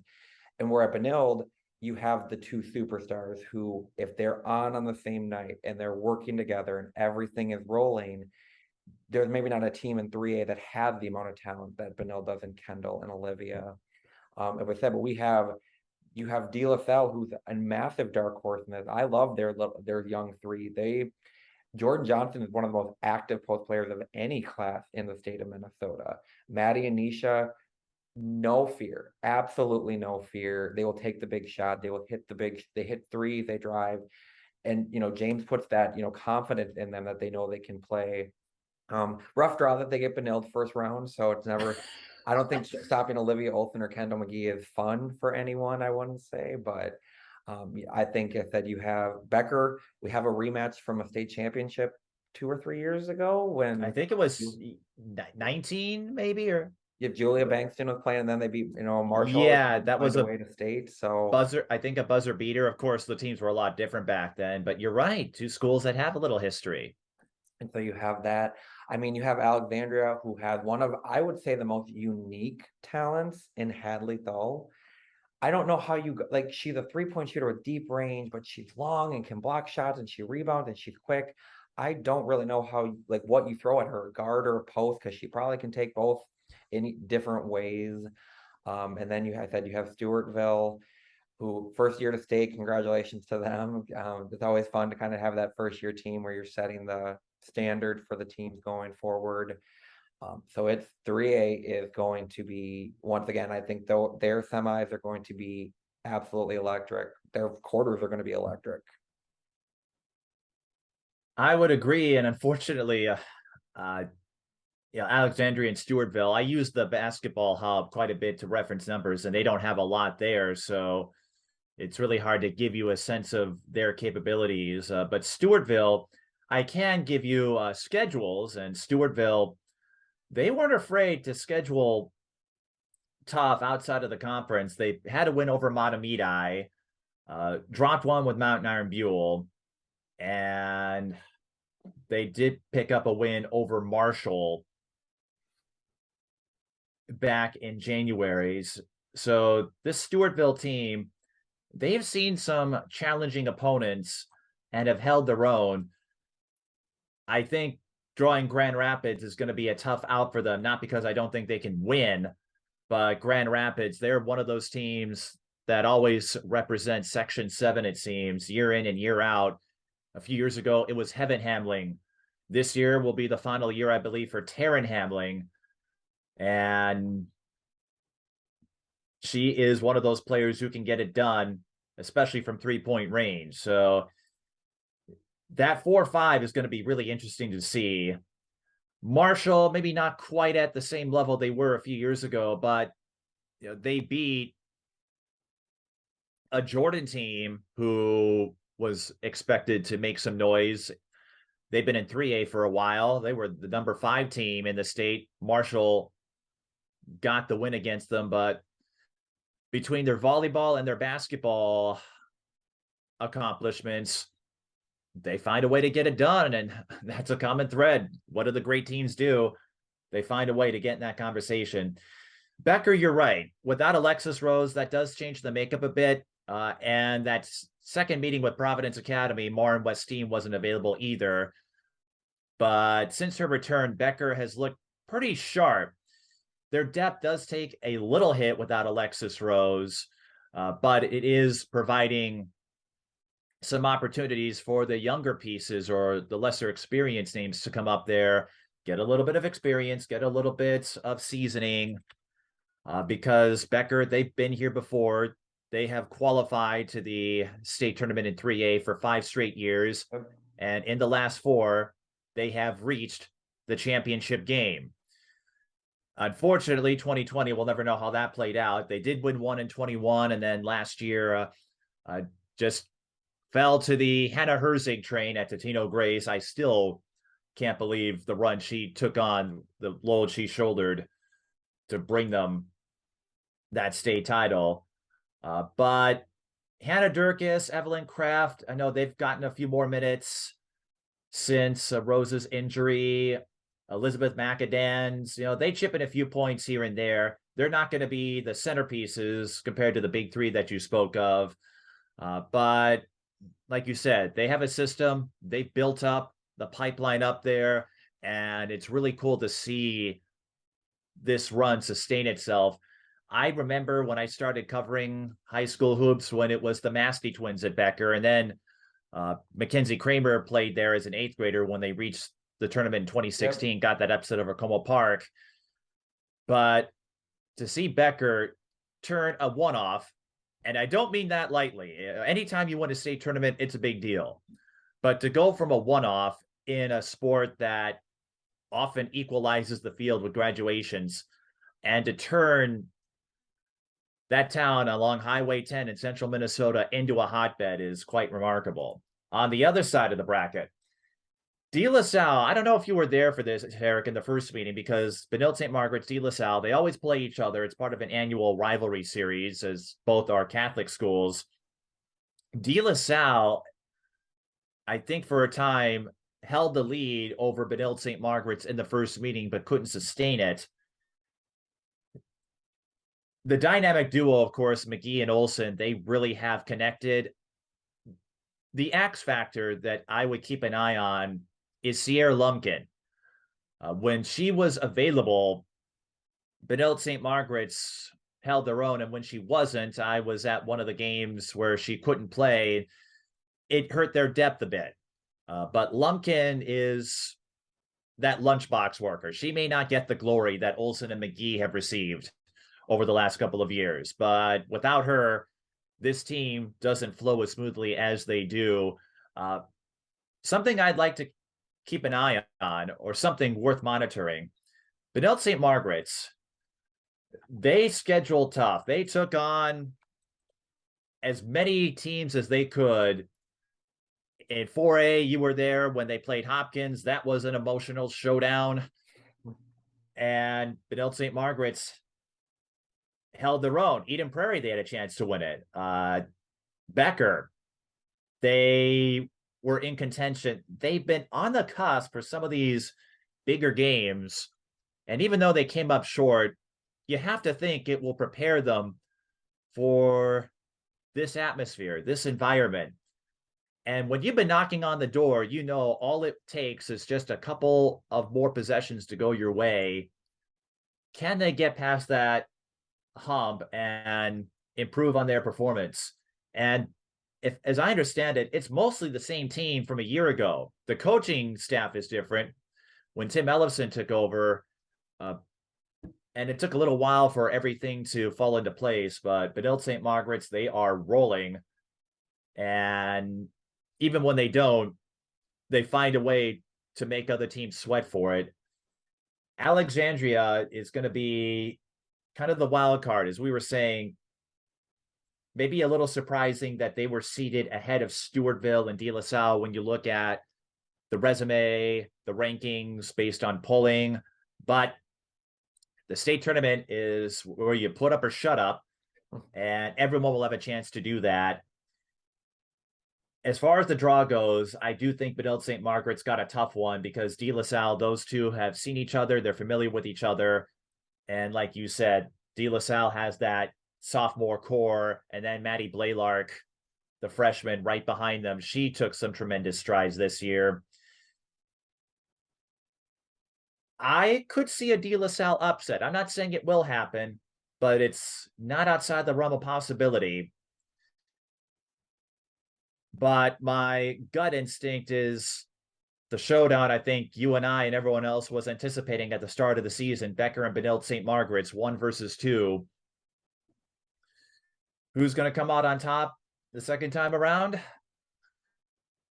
A: And where at Benilde, you have the 2 superstars who, if they're on the same night and they're working together and everything is rolling, there's maybe not a team in 3A that has the amount of talent that Benilde does in Kendall and Olivia. As I said, but you have De La Salle, who's a massive dark horse in this. I love their young 3. Jordan Johnson is one of the most active post players of any class in the state of Minnesota. Maddie and Nisha, no fear, absolutely no fear. They will take the big shot. They hit threes, they drive. And, James puts that, confidence in them that they know they can play. Rough draw that they get Benilde first round. So it's never, I don't think stopping Olivia Olson or Kendall McGee is fun for anyone, I wouldn't say. But yeah, I think that you have Becker, we have a rematch from a state championship 2 or 3 years ago
B: I
A: when
B: think it was
A: you
B: 19 maybe, or
A: if Julia Bankston was playing, and then they beat, Marshall or
B: yeah,
A: something to
B: that was
A: find a
B: a
A: way to state. So,
B: buzzer. I think a buzzer beater. Of course, the teams were a lot different back then, but you're right. 2 schools that have a little history.
A: and so you have that. I mean, you have Alexandria, who has one of, I would say, the most unique talents in Hadley Thull. I don't know how like, she's a 3-point shooter with deep range, but she's long and can block shots and she rebounds and she's quick. I don't really know like, what you throw at her, guard or post, because she probably can take both in different ways. And then I said you have Stewartville, who first year to state, congratulations to them. It's always fun to kind of have that first year team where you're setting the standard for the teams going forward. So it's 3A is going to be, once again, I think though their semis are going to be absolutely electric. Their quarters are going to be electric.
B: I would agree, and unfortunately, Alexandria and Stewartville. I use the basketball hub quite a bit to reference numbers, and they don't have a lot there, so it's really hard to give you a sense of their capabilities. But Stewartville, I can give you schedules, and Stewartville, they weren't afraid to schedule tough outside of the conference. They had a win over Matamidi, dropped one with Mountain Iron Buell, and they did pick up a win over Marshall back in January. So this Stewartville team, they've seen some challenging opponents and have held their own. I think drawing Grand Rapids is going to be a tough out for them, not because I don't think they can win, but Grand Rapids, they're one of those teams that always represent Section 7, it seems, year in and year out. A few years ago, it was Heaven Hamling. This year will be the final year, I believe, for Taryn Hamling. And she is one of those players who can get it done, especially from 3-point range. So that 4-5 is going to be really interesting to see. Marshall, maybe not quite at the same level they were a few years ago, but they beat a Jordan team who was expected to make some noise. They've been in 3A for a while. They were the number 5 team in the state. Marshall got the win against them, but between their volleyball and their basketball accomplishments, they find a way to get it done. And that's a common thread. What do the great teams do? They find a way to get in that conversation. Becker, you're right. Without Alexis Rose, that does change the makeup a bit. And that second meeting with Providence Academy, Maren Westeen wasn't available either. But since her return, Becker has looked pretty sharp. Their depth does take a little hit without Alexis Rose, but it is providing some opportunities for the younger pieces or the lesser experienced names to come up there, get a little bit of experience, get a little bit of seasoning, because Becker, they've been here before. They have qualified to the state tournament in 3A for 5 straight years. And in the last 4, they have reached the championship game. Unfortunately, 2020, we'll never know how that played out. They did win one in 21, and then last year just fell to the Hannah Herzig train at Totino Grace. I still can't believe the run she took on, the load she shouldered to bring them that state title. But Hannah Durkis, Evelyn Kraft, I know they've gotten a few more minutes since Rose's injury. Elizabeth McAdams, they chip in a few points here and there. They're not going to be the centerpieces compared to the big three that you spoke of. But like you said, they have a system. They've built up the pipeline up there, and it's really cool to see this run sustain itself. I remember when I started covering high school hoops when it was the Maskey twins at Becker, and then Mackenzie Kramer played there as an eighth grader when they reached the tournament in 2016, got that upset over Como Park. But to see Becker turn a one-off, and I don't mean that lightly. Anytime you win a state tournament, it's a big deal. But to go from a one-off in a sport that often equalizes the field with graduations, and to turn that town along Highway 10 in central Minnesota into a hotbed is quite remarkable. On the other side of the bracket, De La Salle, I don't know if you were there for this, Eric, in the first meeting, because Benilde St. Margaret's, De La Salle, they always play each other. It's part of an annual rivalry series, as both are Catholic schools. De La Salle, I think for a time, held the lead over Benilde St. Margaret's in the first meeting, but couldn't sustain it. The dynamic duo, of course, McGee and Olson, they really have connected. The X factor that I would keep an eye on is Sierra Lumpkin. When she was available, Benilde St. Margaret's held their own, and when she wasn't, I was at one of the games where she couldn't play. It hurt their depth a bit. But Lumpkin is that lunchbox worker. She may not get the glory that Olson and McGee have received over the last couple of years, but without her, this team doesn't flow as smoothly as they do. Something I'd like to keep an eye on, or something worth monitoring. Benilde St. Margaret's, they scheduled tough. They took on as many teams as they could. In 4A, you were there when they played Hopkins. That was an emotional showdown. And Benilde St. Margaret's held their own. Eden Prairie, they had a chance to win it. Becker, they were in contention. They've been on the cusp for some of these bigger games. And even though they came up short, you have to think it will prepare them for this atmosphere, this environment. And when you've been knocking on the door, all it takes is just a couple of more possessions to go your way. Can they get past that hump and improve on their performance? And as I understand it, it's mostly the same team from a year ago. The coaching staff is different. When Tim Ellefson took over, and it took a little while for everything to fall into place, but Benilde St. Margaret's, they are rolling. And even when they don't, they find a way to make other teams sweat for it. Alexandria is going to be kind of the wild card, as we were saying. Maybe a little surprising that they were seated ahead of Stewartville and De La Salle when you look at the resume, the rankings based on polling. But the state tournament is where you put up or shut up, and everyone will have a chance to do that. As far as the draw goes, I do think Benilde St. Margaret's got a tough one, because De La Salle, those two have seen each other. They're familiar with each other. And like you said, De La Salle has that sophomore core, and then Maddie Blaylark, the freshman, right behind them. She took some tremendous strides this year. I could see a De La Salle upset. I'm not saying it will happen, but it's not outside the realm of possibility. But my gut instinct is the showdown I think you and I and everyone else was anticipating at the start of the season, Becker and Benilde St. Margaret's, 1 versus 2. Who's going to come out on top the second time around?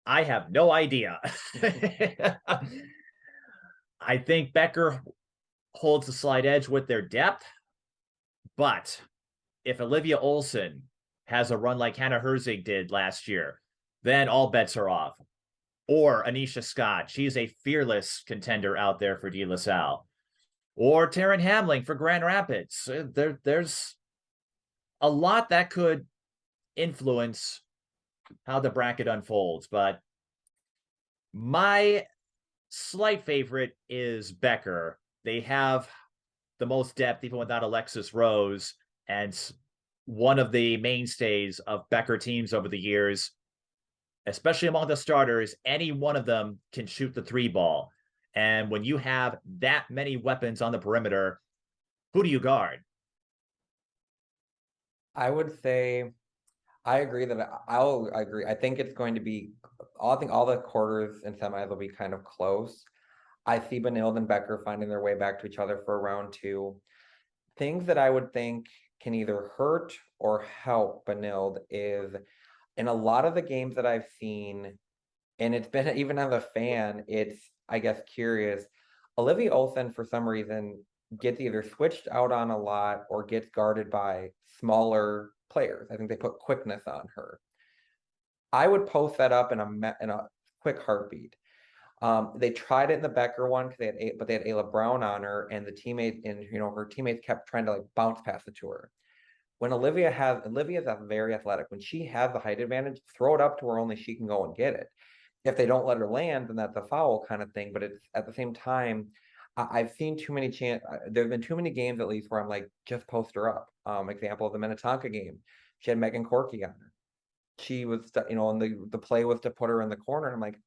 B: I have no idea. I think Becker holds the slight edge with their depth. But if Olivia Olson has a run like Hannah Herzig did last year, then all bets are off. Or Anisha Scott, she's a fearless contender out there for De La Salle. Or Taryn Hamling for Grand Rapids. There's a lot that could influence how the bracket unfolds, but my slight favorite is Becker. They have the most depth, even without Alexis Rose, and one of the mainstays of Becker teams over the years, especially among the starters. Any one of them can shoot the three ball. And when you have that many weapons on the perimeter, who do you guard?
A: I would say I agree that I'll agree. I think it's going to be I think all the quarters and semis will be kind of close. I see Benilde and Becker finding their way back to each other for round two. Things that I would think can either hurt or help Benilde is in a lot of the games that I've seen, and it's been even as a fan, it's I guess curious. Olivia Olsen, for some reason, gets either switched out on a lot or gets guarded by smaller players. I think they put quickness on her. I would post that up in a quick heartbeat. They tried it in the Becker one because but they had Ayla Brown on her, and the teammate and her teammates kept trying to like bounce pass it to her. When Olivia's very athletic. When she has the height advantage, throw it up to where only she can go and get it. If they don't let her land, then that's a foul kind of thing. But it's at the same time, I've seen too many there's been too many games at least where I'm like, just post her up. Example of the Minnetonka game, she had Megan Corky on her. She was, and the play was to put her in the corner. And I'm like,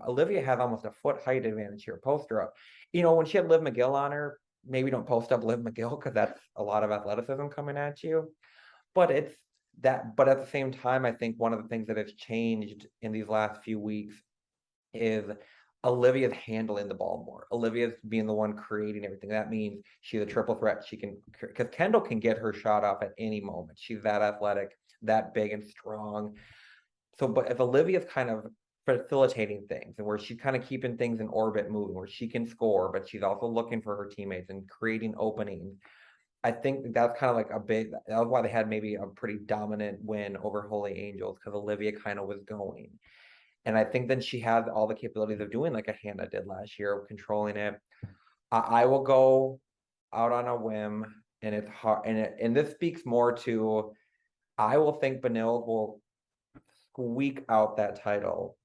A: Olivia has almost a foot height advantage here. Post her up. When she had Liv McGill on her, maybe don't post up Liv McGill because that's a lot of athleticism coming at you. But it's that. But at the same time, I think one of the things that has changed in these last few weeks is Olivia's handling the ball more. Olivia's being the one creating everything. That means she's a triple threat. She can, because Kendall can get her shot off at any moment. She's that athletic, that big and strong. So, but if Olivia's kind of facilitating things and where she's kind of keeping things in orbit moving, where she can score, but she's also looking for her teammates and creating openings. I think that's kind of like that was why they had maybe a pretty dominant win over Holy Angels, because Olivia kind of was going. And I think then she has all the capabilities of doing like a Hannah did last year, of controlling it. I will go out on a whim, and it's hard, and this speaks more to I will think Benilde will squeak out that title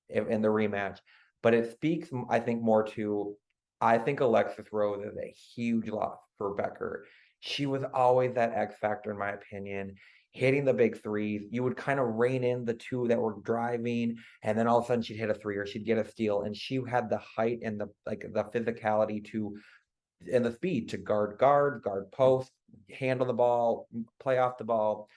A: in the rematch, but it speaks, I think, more to I think Alexis Rose is a huge loss for Becker. She was always that X factor, in my opinion, hitting the big threes. You would kind of rein in the two that were driving, and then all of a sudden she'd hit a three or she'd get a steal. And she had the height and the physicality and the speed to guard post, handle the ball, play off the ball.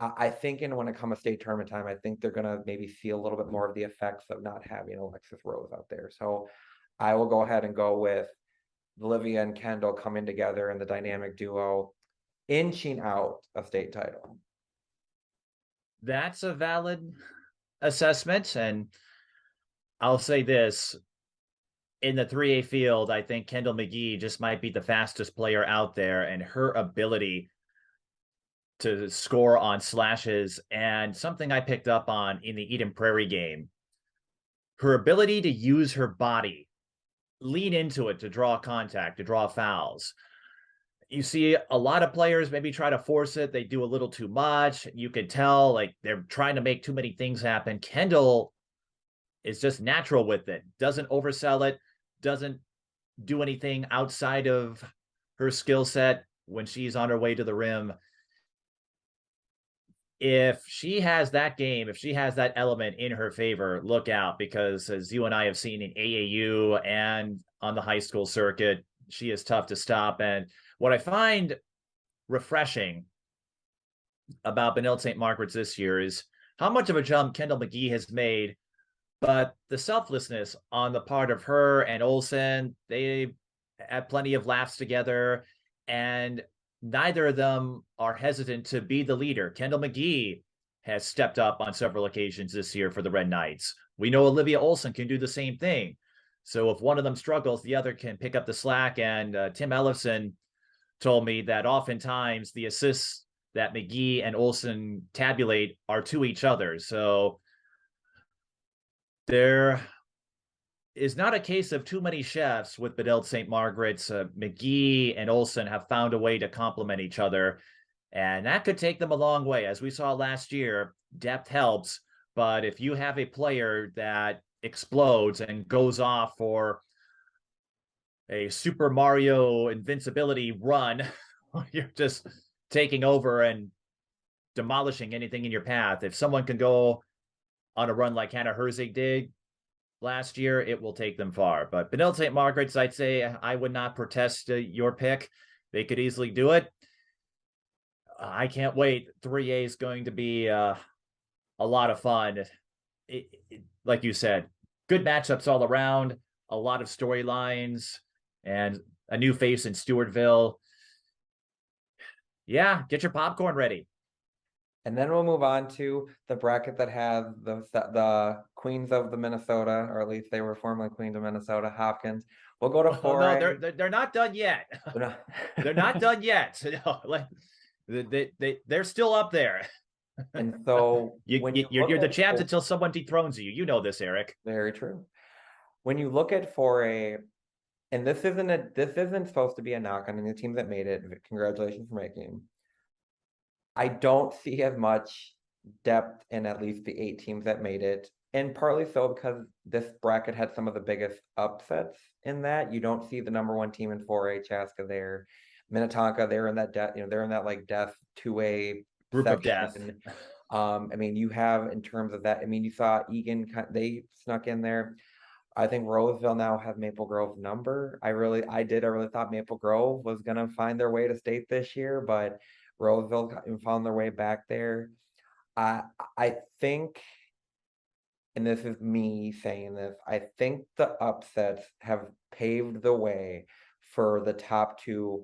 A: I think when it comes to state tournament time, I think they're gonna maybe see a little bit more of the effects of not having Alexis Rose out there. So I will go ahead and go with Olivia and Kendall coming together in the dynamic duo, inching out a state title.
B: That's a valid assessment. And I'll say this, in the 3A field, I think Kendall McGee just might be the fastest player out there, and her ability to score on slashes, and something I picked up on in the Eden Prairie game, her ability to use her body, lean into it to draw contact, to draw fouls. You see a lot of players maybe try to force it. They do a little too much. You can tell like they're trying to make too many things happen. Kendall is just natural with it, doesn't oversell it, doesn't do anything outside of her skill set when she's on her way to the rim. If she has that game, if she has that element in her favor, look out, because as you and I have seen in AAU and on the high school circuit, she is tough to stop. And what I find refreshing about Benilde St. Margaret's this year is how much of a jump Kendall McGee has made, but the selflessness on the part of her and Olsen. They had plenty of laughs together, and neither of them are hesitant to be the leader. Kendall McGee has stepped up on several occasions this year for the Red Knights. We know Olivia Olsen can do the same thing. So if one of them struggles, the other can pick up the slack. And Tim Ellison told me that oftentimes the assists that McGee and Olsen tabulate are to each other. So there is not a case of too many chefs with Bedell St. Margaret's. McGee and Olsen have found a way to complement each other, and that could take them a long way. As we saw last year, depth helps, but if you have a player that explodes and goes off for a Super Mario invincibility run, you're just taking over and demolishing anything in your path. If someone can go on a run like Hannah Herzig did last year, it will take them far. But Benilde St. Margaret's, I'd say I would not protest your pick. They could easily do it. I can't wait. 3A is going to be a lot of fun. Like you said, good matchups all around, a lot of storylines, and a new face in Stewartville. Yeah, get your popcorn ready.
A: And then we'll move on to the bracket that has the Queens of the Minnesota, or at least they were formerly Queens of Minnesota, Hopkins. We'll go to 4A.
B: Oh, no, they're not done yet. They're not done yet. They're still up there.
A: And so
B: you're the champs until someone dethrones you. You know this, Eric.
A: Very true. When you look at 4A, and this isn't supposed to be a knock on any teams that made it. Congratulations for making. I don't see as much depth in at least the 8 teams that made it, and partly so because this bracket had some of the biggest upsets in that. You don't see the number 1 team in 4A, Chaska there, Minnetonka, they're in that they're in that like death 2A
B: group
A: section.
B: Of death.
A: I mean, you have in terms of that. I mean, you saw Egan; they snuck in there. I think Roseville now has Maple Grove's number. I really thought Maple Grove was gonna find their way to state this year, but Roseville found their way back there. I think, and this is me saying this, I think the upsets have paved the way for the top 2.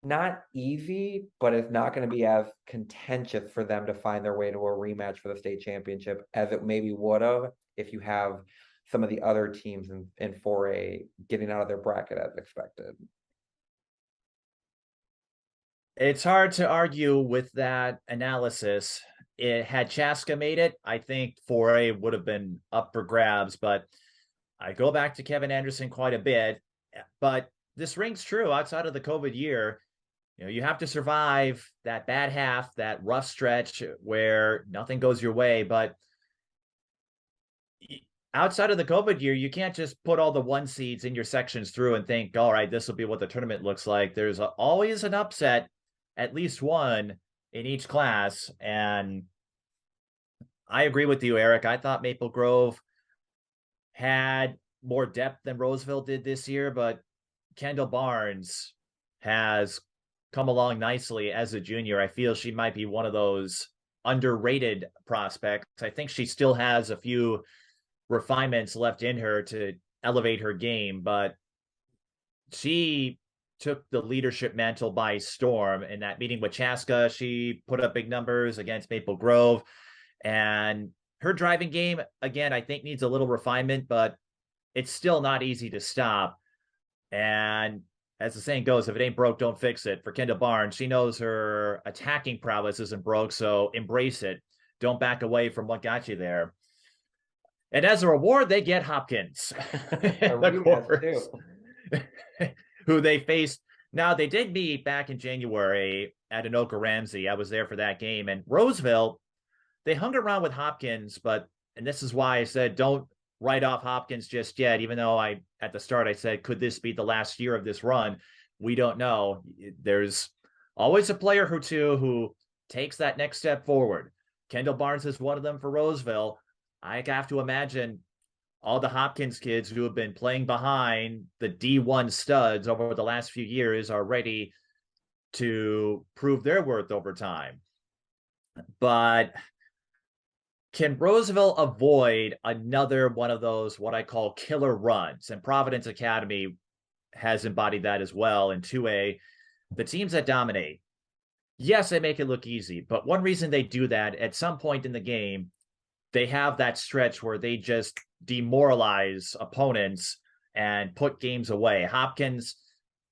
A: Not easy, but it's not going to be as contentious for them to find their way to a rematch for the state championship as it maybe would have if you have some of the other teams in 4A getting out of their bracket as expected.
B: It's hard to argue with that analysis. Had Chaska made it, I think 4A would have been up for grabs, but I go back to Kevin Anderson quite a bit. But this rings true outside of the COVID year. You know, you have to survive that bad half, that rough stretch where nothing goes your way. But outside of the COVID year, you can't just put all the 1 seeds in your sections through and think, all right, this will be what the tournament looks like. There's always an upset, at least one in each class. And I agree with you, Eric. I thought Maple Grove had more depth than Roseville did this year, but Kendall Barnes has come along nicely as a junior. I feel she might be one of those underrated prospects. I think she still has a few refinements left in her to elevate her game, but she took the leadership mantle by storm in that meeting with Chaska. She put up big numbers against Maple Grove, and her driving game, again, I think needs a little refinement, but it's still not easy to stop. And as the saying goes, if it ain't broke, don't fix it. For Kendall Barnes, she knows her attacking prowess isn't broke, so embrace it. Don't back away from what got you there. And as a reward, they get Hopkins, who they faced. Now, they did meet back in January at Anoka Ramsey. I was there for that game. And Roseville, they hung around with Hopkins, but, and this is why I said don't write off Hopkins just yet, even though at the start I said, could this be the last year of this run? We don't know. There's always a player or two who takes that next step forward. Kendall Barnes is one of them for Roseville. I have to imagine all the Hopkins kids who have been playing behind the D1 studs over the last few years are ready to prove their worth over time. But can Roseville avoid another one of those, what I call killer runs? And Providence Academy has embodied that as well in 2A. The teams that dominate, yes, they make it look easy, but one reason they do that, at some point in the game, they have that stretch where they just demoralize opponents and put games away. Hopkins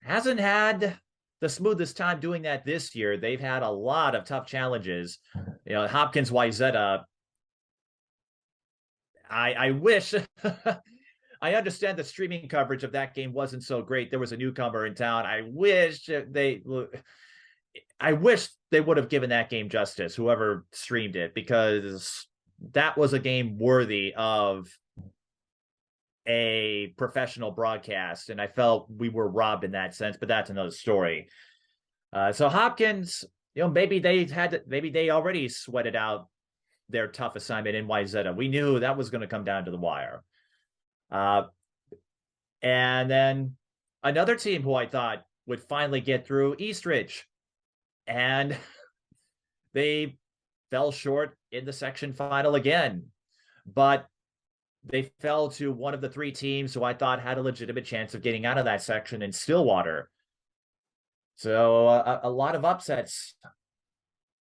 B: hasn't had the smoothest time doing that this year. They've had a lot of tough challenges. Hopkins Wayzata, I wish I understand the streaming coverage of that game wasn't so great. There was a newcomer in town. I wish they would have given that game justice, whoever streamed it, because that was a game worthy of a professional broadcast, and I felt we were robbed in that sense, but that's another story. So Hopkins, maybe they already sweated out their tough assignment in Wayzata. We knew that was going to come down to the wire. And then another team who I thought would finally get through, Eastridge, and they fell short in the section final again. But they fell to one of the three teams who I thought had a legitimate chance of getting out of that section in Stillwater. So a lot of upsets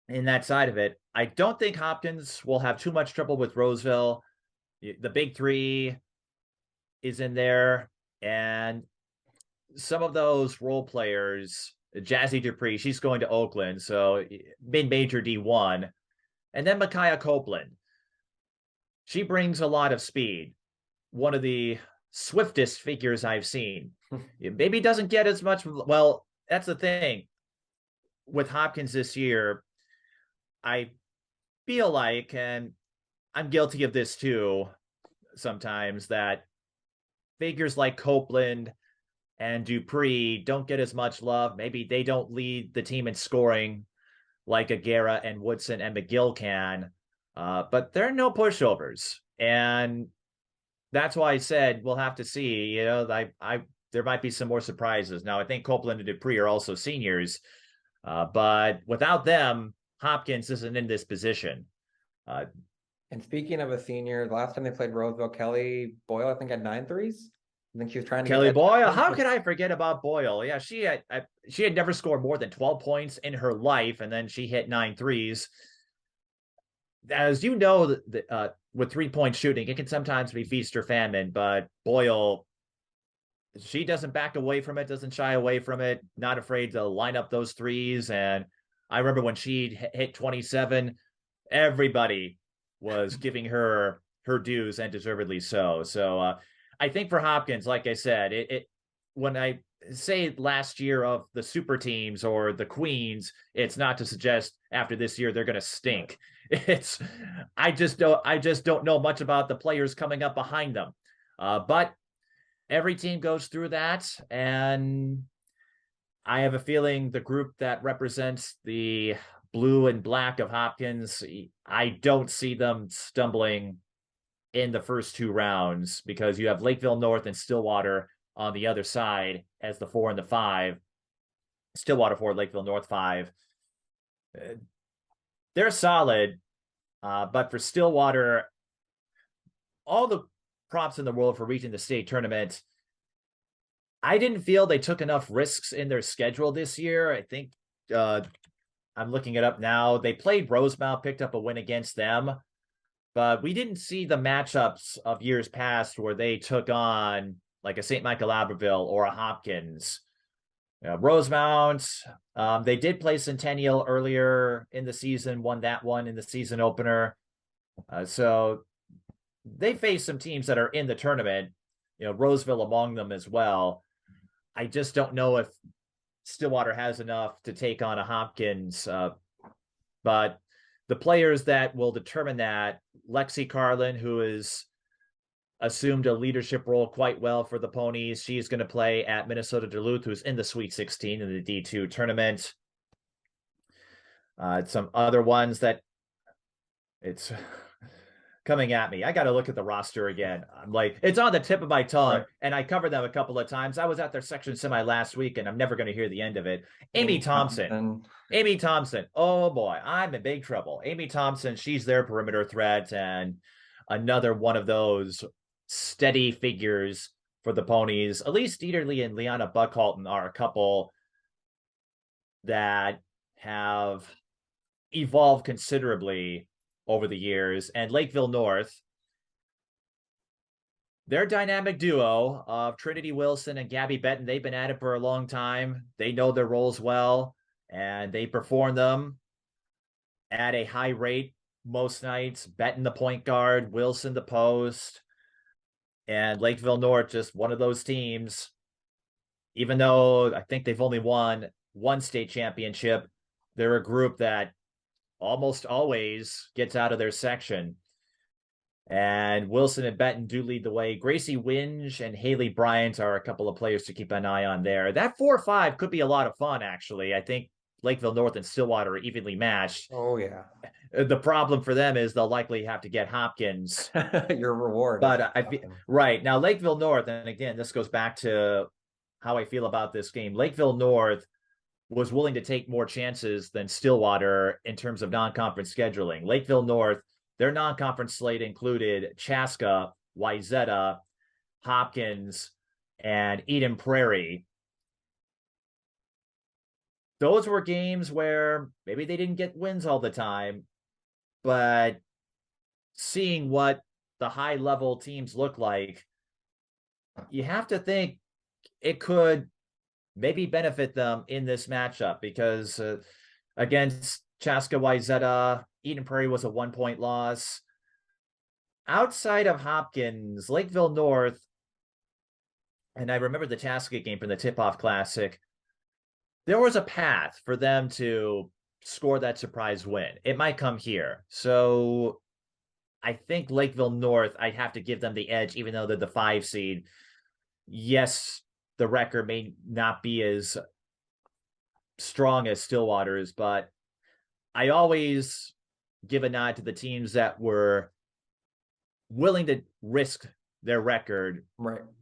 B: in that side of it. I don't think Hopkins will have too much trouble with Roseville. The big three is in there, and some of those role players, Jazzy Dupree, she's going to Oakland, so mid-major D1. And then Micaiah Copeland. She brings a lot of speed. One of the swiftest figures I've seen. Maybe doesn't get as much. Well, that's the thing. With Hopkins this year, I feel like, and I'm guilty of this too sometimes, that figures like Copeland and Dupree don't get as much love. Maybe they don't lead the team in scoring like Aguera and Woodson and McGill can, but they're no pushovers. And that's why I said we'll have to see. There might be some more surprises. Now, I think Copeland and Dupree are also seniors, but without them, Hopkins isn't in this position.
A: And speaking of a senior, the last time they played Roseville, Kelly Boyle, I think, had 9 threes. I think she was trying to
B: Kelly
A: get
B: Boyle. How could I forget about Boyle? Yeah, she had never scored more than 12 points in her life, and then she hit 9 threes. As you know, with 3-point shooting, it can sometimes be feast or famine, but Boyle, she doesn't back away from it, doesn't shy away from it, not afraid to line up those threes. And I remember when she hit 27, everybody was giving her dues, and deservedly so. So I think for Hopkins, like I said, when I say last year of the super teams or the queens, it's not to suggest after this year they're going to stink. I just don't know much about the players coming up behind them. But every team goes through that, and I have a feeling the group that represents the blue and black of Hopkins, I don't see them stumbling in the first 2 rounds, because you have Lakeville North and Stillwater on the other side as the 4 and the 5. Stillwater 4, Lakeville North 5. They're solid, but for Stillwater, all the props in the world for reaching the state tournament. I didn't feel they took enough risks in their schedule this year. I think I'm looking it up now. They played Rosemount, picked up a win against them, but we didn't see the matchups of years past where they took on like a St. Michael Abbeville or a Hopkins. Rosemount, they did play Centennial earlier in the season, won that one in the season opener. So they face some teams that are in the tournament, Roseville among them as well. I just don't know if Stillwater has enough to take on a Hopkins, but the players that will determine that, Lexi Carlin, who has assumed a leadership role quite well for the Ponies. She's going to play at Minnesota Duluth, who's in the Sweet 16 in the D2 tournament. Some other ones that it's coming at me. I got to look at the roster again. I'm like, it's on the tip of my tongue, right. And I covered them a couple of times. I was at their section semi last week, and I'm never going to hear the end of it. Amy Thompson. Amy Thompson. Oh boy, I'm in big trouble. Amy Thompson, she's their perimeter threat, and another one of those steady figures for the Ponies. Elise Dieterle and Liana Buckhalton are a couple that have evolved considerably over the years. And Lakeville North, Their dynamic duo of Trinity Wilson and Gabby Benton, they've been at it for a long time. They know their roles well, and they perform them at a high rate most nights. Benton the point guard, Wilson the post, and Lakeville North just one of those teams. Even though I think they've only won one state championship, they're a group that almost always gets out of their section. And Wilson and Benton do lead the way. Gracie Winge and Haley Bryant are a couple of players to keep an eye on there. That 4-5 could be a lot of fun, actually. I think Lakeville North and Stillwater are evenly matched.
A: Oh, yeah.
B: The problem for them is they'll likely have to get Hopkins.
A: Your reward.
B: But right now, Lakeville North, and again, this goes back to how I feel about this game. Lakeville North was willing to take more chances than Stillwater in terms of non-conference scheduling. Lakeville North, their non-conference slate included Chaska, Wayzata, Hopkins, and Eden Prairie. Those were games where maybe they didn't get wins all the time, but seeing what the high-level teams look like, you have to think it could maybe benefit them in this matchup because against Chaska Wayzata, Eden Prairie was a 1-point loss. Outside of Hopkins, Lakeville North, and I remember the Chaska game from the Tip-Off Classic, there was a path for them to score that surprise win. It might come here. So I think Lakeville North, I'd have to give them the edge, even though they're the 5 seed. Yes, the record may not be as strong as Stillwater's, but I always give a nod to the teams that were willing to risk their record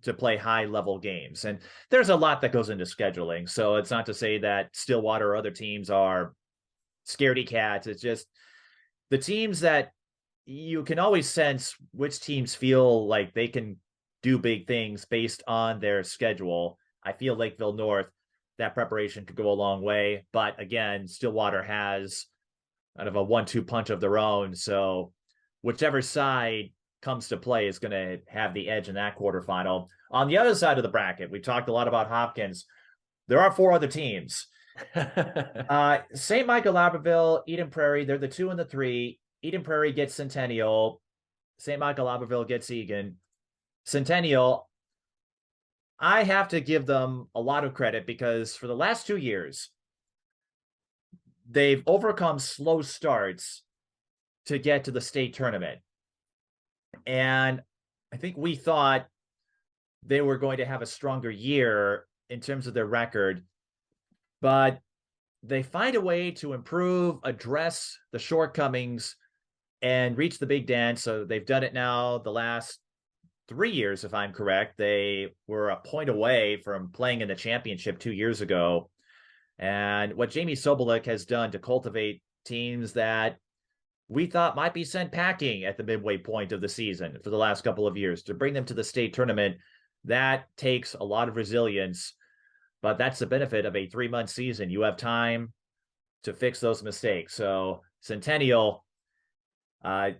B: to play high level games. And there's a lot that goes into scheduling. So it's not to say that Stillwater or other teams are scaredy cats. It's just the teams that you can always sense which teams feel like they can do big things based on their schedule. I feel Lakeville North, that preparation could go a long way. But again, Stillwater has kind of a 1-2 punch of their own. So whichever side comes to play is going to have the edge in that quarterfinal. On the other side of the bracket, we talked a lot about Hopkins. There are 4 other teams. St. Michael, Albertville, Eden Prairie, they're the 2 and the 3. Eden Prairie gets Centennial. St. Michael, Albertville gets Egan. Centennial, I have to give them a lot of credit because for the last 2 years, they've overcome slow starts to get to the state tournament. And I think we thought they were going to have a stronger year in terms of their record, but they find a way to improve, address the shortcomings, and reach the big dance. So they've done it now the last 3 years, if I'm correct. They were a point away from playing in the championship 2 years ago. And what Jamie Sobolik has done to cultivate teams that we thought might be sent packing at the midway point of the season for the last couple of years to bring them to the state tournament, that takes a lot of resilience. But that's the benefit of a 3-month season. You have time to fix those mistakes. So Centennial, I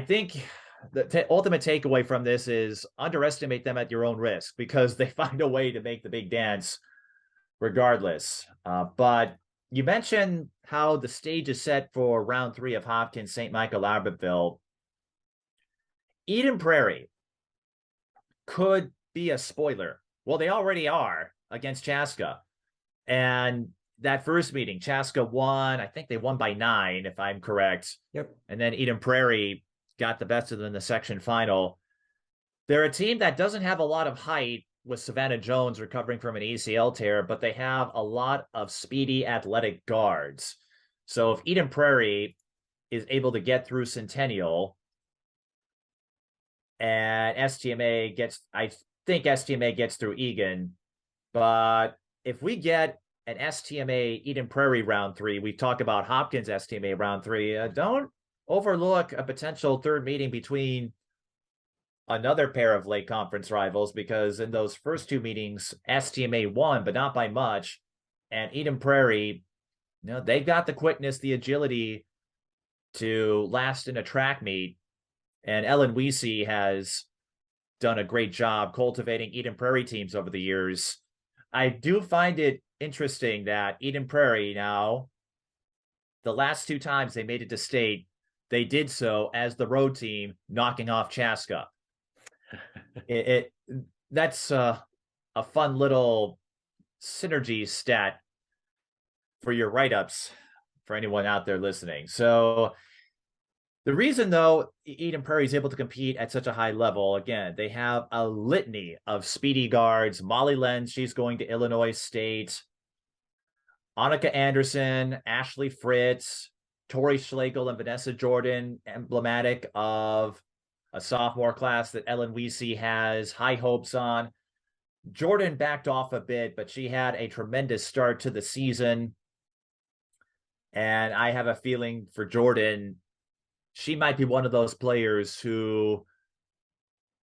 B: think the ultimate takeaway from this is underestimate them at your own risk because they find a way to make the big dance regardless. But you mentioned how the stage is set for round 3 of Hopkins, St. Michael, Albertville. Eden Prairie could be a spoiler. Well, they already are against Chaska. And that first meeting, Chaska won. I think they won by 9, if I'm correct.
A: Yep.
B: And then Eden Prairie got the best of them in the section final. They're a team that doesn't have a lot of height with Savannah Jones recovering from an ACL tear, but they have a lot of speedy athletic guards. So if Eden Prairie is able to get through Centennial and STMA gets, I think STMA gets through Egan, but if we get an STMA Eden Prairie round 3, we talk about Hopkins STMA round 3, don't overlook a potential third meeting between another pair of late conference rivals, because in those first 2 meetings, STMA won, but not by much. And Eden Prairie, they've got the quickness, the agility to last in a track meet. And Ellen Weesey has done a great job cultivating Eden Prairie teams over the years. I do find it interesting that Eden Prairie now, the last two times they made it to state, they did so as the road team, knocking off Chaska. It that's a fun little synergy stat for your write-ups for anyone out there listening. So the reason, though, Eden Prairie is able to compete at such a high level, again, they have a litany of speedy guards. Molly Lenz, she's going to Illinois State. Annika Anderson, Ashley Fritz, Tori Schlegel, and Vanessa Jordan, emblematic of a sophomore class that Ellen Weesey has high hopes on. Jordan backed off a bit, but she had a tremendous start to the season. And I have a feeling for Jordan, she might be one of those players who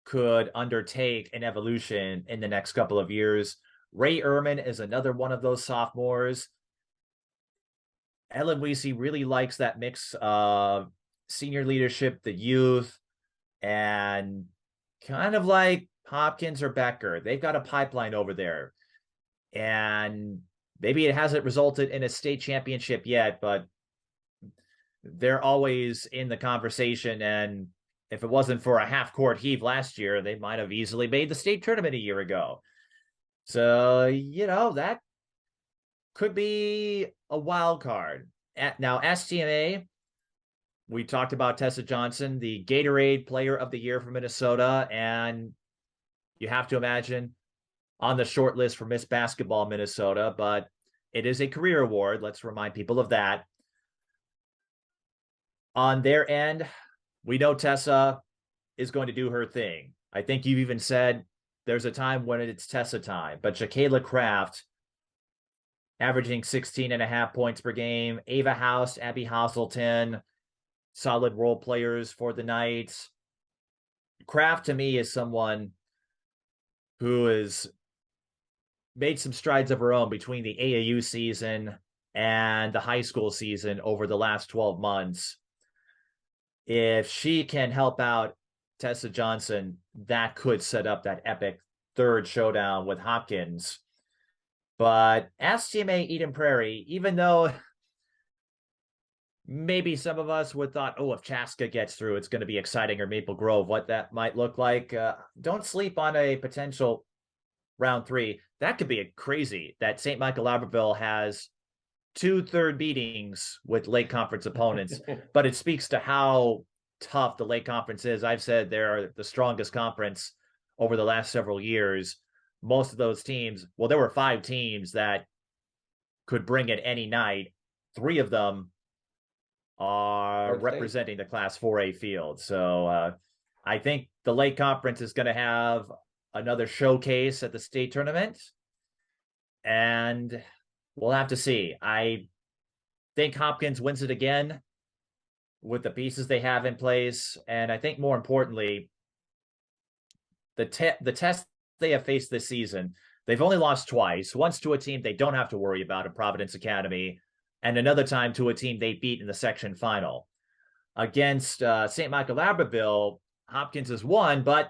B: could undertake an evolution in the next couple of years. Ray Ehrman is another one of those sophomores. Ellen Weesey really likes that mix of senior leadership, the youth, and kind of like Hopkins or Becker. They've got a pipeline over there. And maybe it hasn't resulted in a state championship yet, but they're always in the conversation. And if it wasn't for a half-court heave last year, they might have easily made the state tournament a year ago. So, that could be a wild card. Now, STMA, we talked about Tessa Johnson, the Gatorade Player of the Year for Minnesota, and you have to imagine on the short list for Miss Basketball Minnesota, but it is a career award. Let's remind people of that. On their end, we know Tessa is going to do her thing. I think you've even said there's a time when it's Tessa time, but Jacayla Kraft averaging 16.5 points per game. Ava House, Abby Hazelton, solid role players for the night. Kraft, to me, is someone who has made some strides of her own between the AAU season and the high school season over the last 12 months. If she can help out Tessa Johnson, that could set up that epic third showdown with Hopkins. But STMA Eden Prairie, even though maybe some of us would thought, if Chaska gets through, it's going to be exciting, or Maple Grove, what that might look like. Don't sleep on a potential round 3. That could be crazy that St. Michael Albertville has 2 third meetings with Lake Conference opponents, but it speaks to how tough the Lake Conference is. I've said they're the strongest conference over the last several years. Most of those teams, there were 5 teams that could bring it any night. 3 of them are representing the Class 4A field. So I think the Lake Conference is going to have another showcase at the state tournament, and we'll have to see. I think Hopkins wins it again with the pieces they have in place, and I think more importantly, the test they have faced this season, they've only lost twice. Once to a team they don't have to worry about in Providence Academy, and another time to a team they beat in the section final. Against St. Michael Albertville, Hopkins has won, but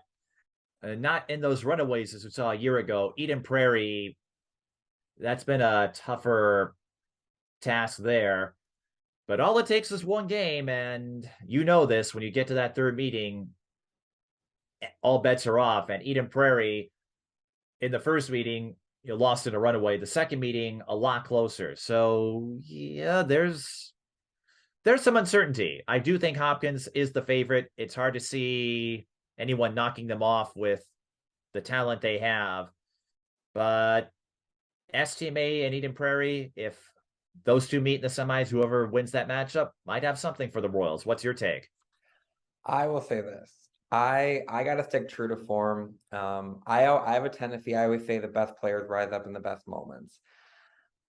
B: not in those runaways as we saw a year ago. Eden Prairie, that's been a tougher task there. But all it takes is one game, and you know this, when you get to that third meeting, all bets are off. And Eden Prairie, in the first meeting, lost in a runaway. The second meeting, a lot closer. So, yeah, there's some uncertainty. I do think Hopkins is the favorite. It's hard to see anyone knocking them off with the talent they have. But STMA and Eden Prairie, if those 2 meet in the semis, whoever wins that matchup might have something for the Royals. What's your take?
A: I will say this. I got to stick true to form. I have a tendency, I always say the best players rise up in the best moments.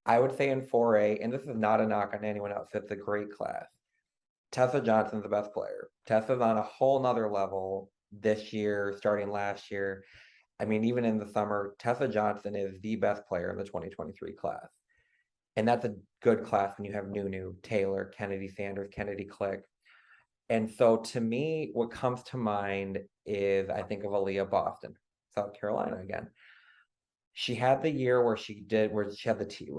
A: I would say in 4A, and this is not a knock on anyone else, it's a great class. Tessa Johnson's the best player. Tessa's on a whole nother level this year, starting last year. I mean, even in the summer, Tessa Johnson is the best player in the 2023 class. And that's a good class when you have Nunu, Taylor, Kennedy Sanders, Kennedy Click. And so to me, what comes to mind is I think of Aaliyah Boston, South Carolina again. She had the year where she had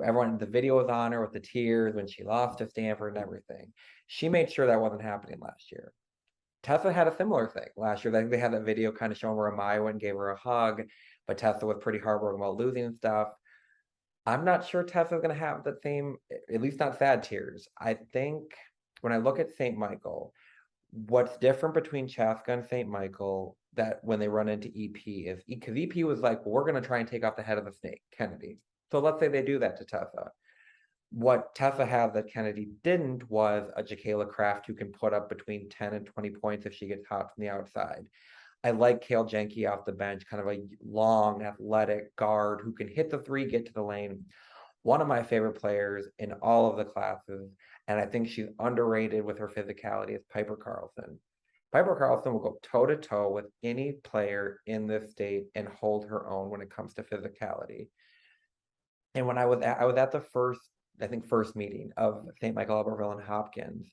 A: everyone, the video was on her with the tears when she lost to Stanford and everything. She made sure that wasn't happening last year. Tessa had a similar thing last year. I think they had that video kind of showing where Amaya went and gave her a hug, but Tessa was pretty heartbroken about losing and stuff. I'm not sure Tessa's going to have the same, at least not sad tears. I think when I look at St. Michael, what's different between Chaska and St. Michael that when they run into EP is because EP was like, well, we're going to try and take off the head of the snake, Kennedy. So let's say they do that to Tessa. What Tessa had that Kennedy didn't was a Jacayla Kraft who can put up between 10 and 20 points if she gets hot from the outside. I like Kale Jenke off the bench, kind of a long, athletic guard who can hit the three, get to the lane. One of my favorite players in all of the classes, and I think she's underrated with her physicality, is Piper Carlson. Piper Carlson will go toe to toe with any player in this state and hold her own when it comes to physicality. And when I was at the first meeting of St. Michael, Albertville, and Hopkins.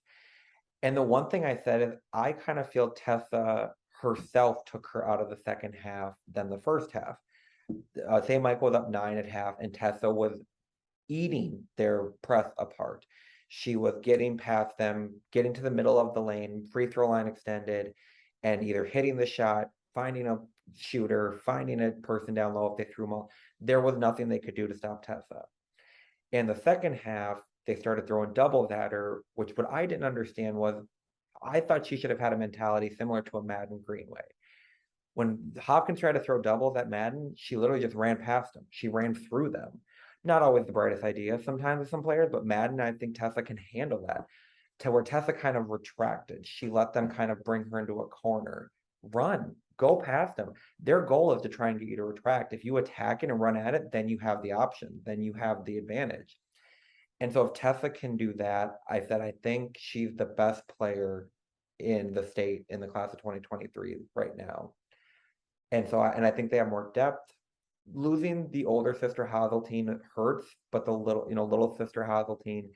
A: And the one thing I said is I kind of feel Tessa herself took her out of the second half than the first half. St. Michael was up 9 at half, and Tessa was eating their press apart. She was getting past them, getting to the middle of the lane, free throw line extended, and either hitting the shot, finding a shooter, finding a person down low if they threw them all. There was nothing they could do to stop Tessa. In the second half, they started throwing doubles at her, which what I didn't understand was I thought she should have had a mentality similar to a Madden Greenway. When Hopkins tried to throw doubles at Madden, she literally just ran past them. She ran through them. Not always the brightest idea sometimes with some players, but Madden, I think Tessa can handle that. To where Tessa kind of retracted. She let them kind of bring her into a corner. Run, go past them. Their goal is to try and get you to retract. If you attack it and run at it, then you have the option, then you have the advantage. And so if Tessa can do that, I said I think she's the best player in the state in the class of 2023 right now. And so I think they have more depth. Losing the older sister Hazeltine hurts, but the little sister Hazeltine,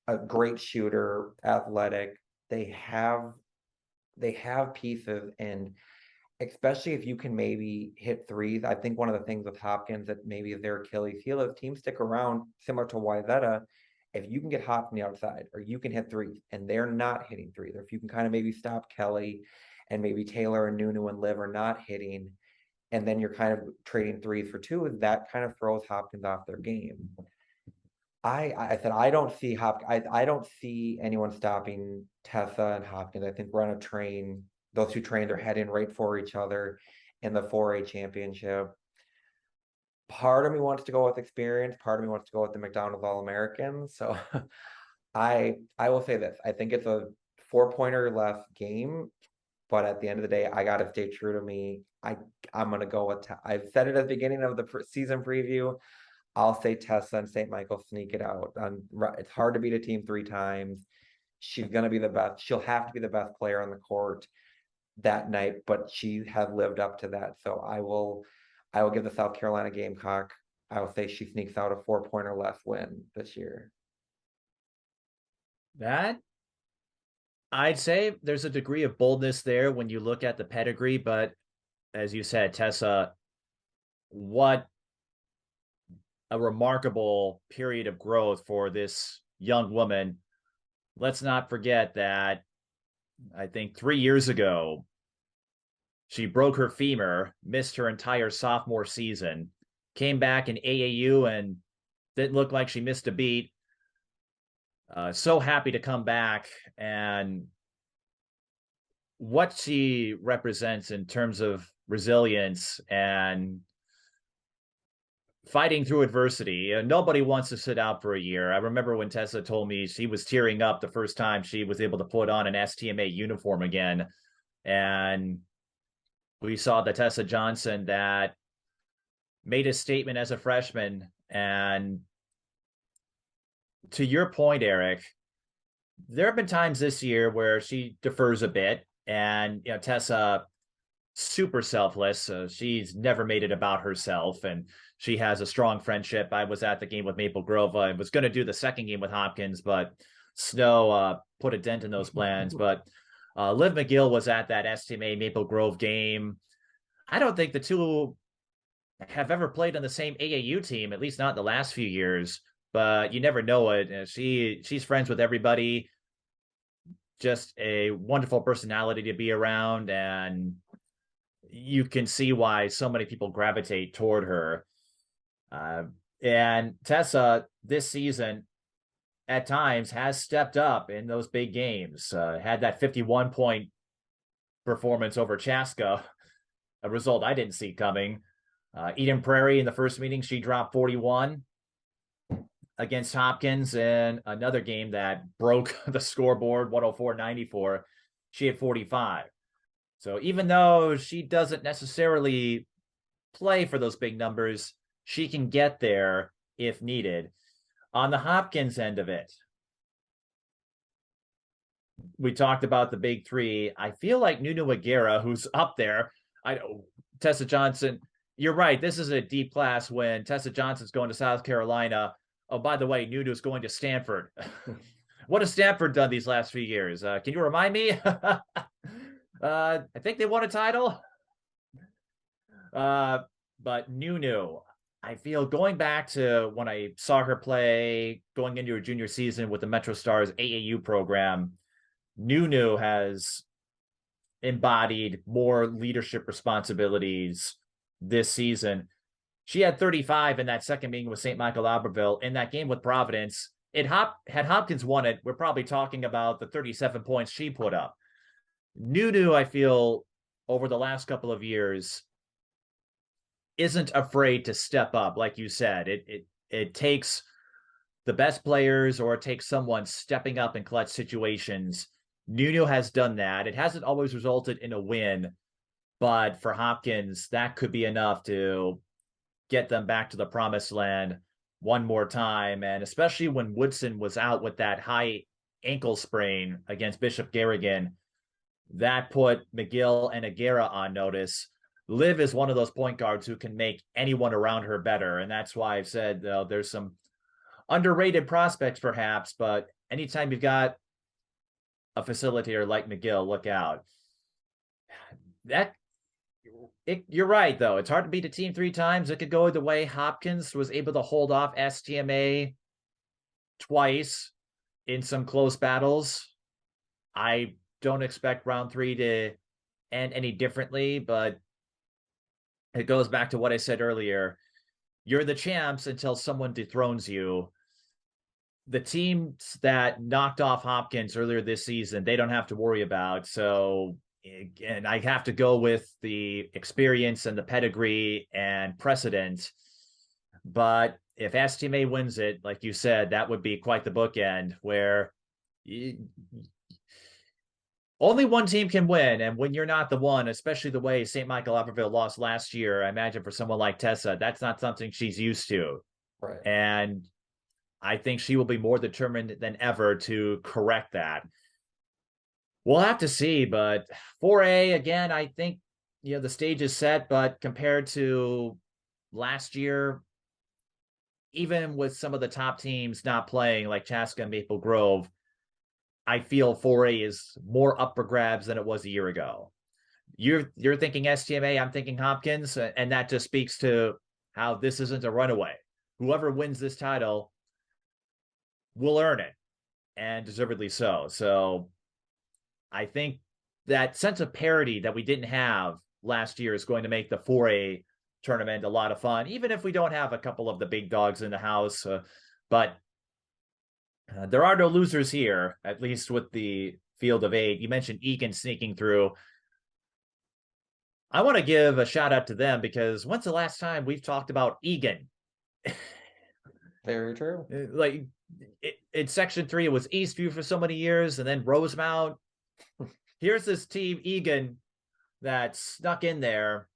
A: a great shooter, athletic. They have pieces, and especially if you can maybe hit threes. I think one of the things with Hopkins that maybe is their Achilles heel is teams stick around similar to Wyzetta. If you can get hot from the outside or you can hit threes and they're not hitting threes, or if you can kind of maybe stop Kelly and maybe Taylor and Nunu and Liv are not hitting, and then you're kind of trading threes for two, that kind of throws Hopkins off their game. I said I don't see I don't see anyone stopping Tessa and Hopkins. I think we're on a train. Those two trains are heading right for each other in the 4A championship. Part of me wants to go with experience. Part of me wants to go with the McDonald's All-American. So I will say this. I think it's a 4-pointer less game, but at the end of the day, I got to stay true to me. I'm going to go with, I've said it at the beginning of the season preview. I'll say Tessa and St. Michael sneak it out. It's hard to beat a team 3 times. She's going to be the best. She'll have to be the best player on the court that night, but she has lived up to that. So I will give the South Carolina Gamecock. I will say she sneaks out a 4-pointer less win this year.
B: That I'd say there's a degree of boldness there when you look at the pedigree, but as you said, Tessa, what a remarkable period of growth for this young woman. Let's not forget that I think 3 years ago, she broke her femur, missed her entire sophomore season, came back in AAU and didn't look like she missed a beat. So happy to come back, and what she represents in terms of resilience and fighting through adversity. Nobody wants to sit out for a year. I remember when Tessa told me she was tearing up the first time she was able to put on an STMA uniform again. And we saw the Tessa Johnson that made a statement as a freshman. And to your point, Eric, there have been times this year where she defers a bit, and Tessa, super selfless. She's never made it about herself, and she has a strong friendship. I was at the game with Maple Grove. I was going to do the second game with Hopkins, but snow put a dent in those plans. But Liv McGill was at that STMA Maple Grove game. I don't think the two have ever played on the same AAU team, at least not in the last few years. But you never know it. She's friends with everybody. Just a wonderful personality to be around, and you can see why so many people gravitate toward her. Uh, and Tessa this season at times has stepped up in those big games. Had that 51-point performance over Chaska, a result I didn't see coming. Eden Prairie in the first meeting, she dropped 41 against Hopkins, in another game that broke the scoreboard 104-94. She had 45. So even though she doesn't necessarily play for those big numbers, she can get there if needed. On the Hopkins end of it, we talked about the big three. I feel like Nunu Aguera, who's up there. I know Tessa Johnson. You're right. This is a deep class when Tessa Johnson's going to South Carolina. Oh, by the way, Nunu's going to Stanford. What has Stanford done these last few years? Can you remind me? I think they won a title. But Nunu, I feel going back to when I saw her play going into her junior season with the Metro Stars AAU program, Nunu has embodied more leadership responsibilities this season. She had 35 in that second meeting with St. Michael Albertville. In that game with Providence, had Hopkins won it, we're probably talking about the 37 points she put up. Nunu, I feel, over the last couple of years, isn't afraid to step up. Like you said, it takes the best players, or it takes someone stepping up in clutch situations. Nunu has done that. It hasn't always resulted in a win, but for Hopkins, that could be enough to get them back to the promised land one more time. And especially when Woodson was out with that high ankle sprain against Bishop Garrigan, that put McGill and Aguera on notice. Liv is one of those point guards who can make anyone around her better. And that's why I've said there's some underrated prospects perhaps, but anytime you've got a facilitator like McGill, look out. You're right, though. It's hard to beat a team three times. It could go the way Hopkins was able to hold off STMA twice in some close battles. I don't expect round three to end any differently, but it goes back to what I said earlier. You're the champs until someone dethrones you. The teams that knocked off Hopkins earlier this season, they don't have to worry about. So, and I have to go with the experience and the pedigree and precedent. But if STMA wins it, like you said, that would be quite the bookend where only one team can win. And when you're not the one, especially the way St. Michael Albertville lost last year, I imagine for someone like Tessa, that's not something she's used to.
A: Right.
B: And I think she will be more determined than ever to correct that. We'll have to see, but 4A, again, I think, the stage is set, but compared to last year, even with some of the top teams not playing like Chaska and Maple Grove, I feel 4A is more up for grabs than it was a year ago. You're thinking STMA, I'm thinking Hopkins, and that just speaks to how this isn't a runaway. Whoever wins this title will earn it, and deservedly so. So I think that sense of parity that we didn't have last year is going to make the 4A tournament a lot of fun, even if we don't have a couple of the big dogs in the house. But there are no losers here, at least with the field of 8. You mentioned Egan sneaking through. I want to give a shout out to them, because when's the last time we've talked about Egan?
A: Very true.
B: Like in Section 3, it was Eastview for so many years, and then Rosemount. Here's this team, Egan, that snuck in there.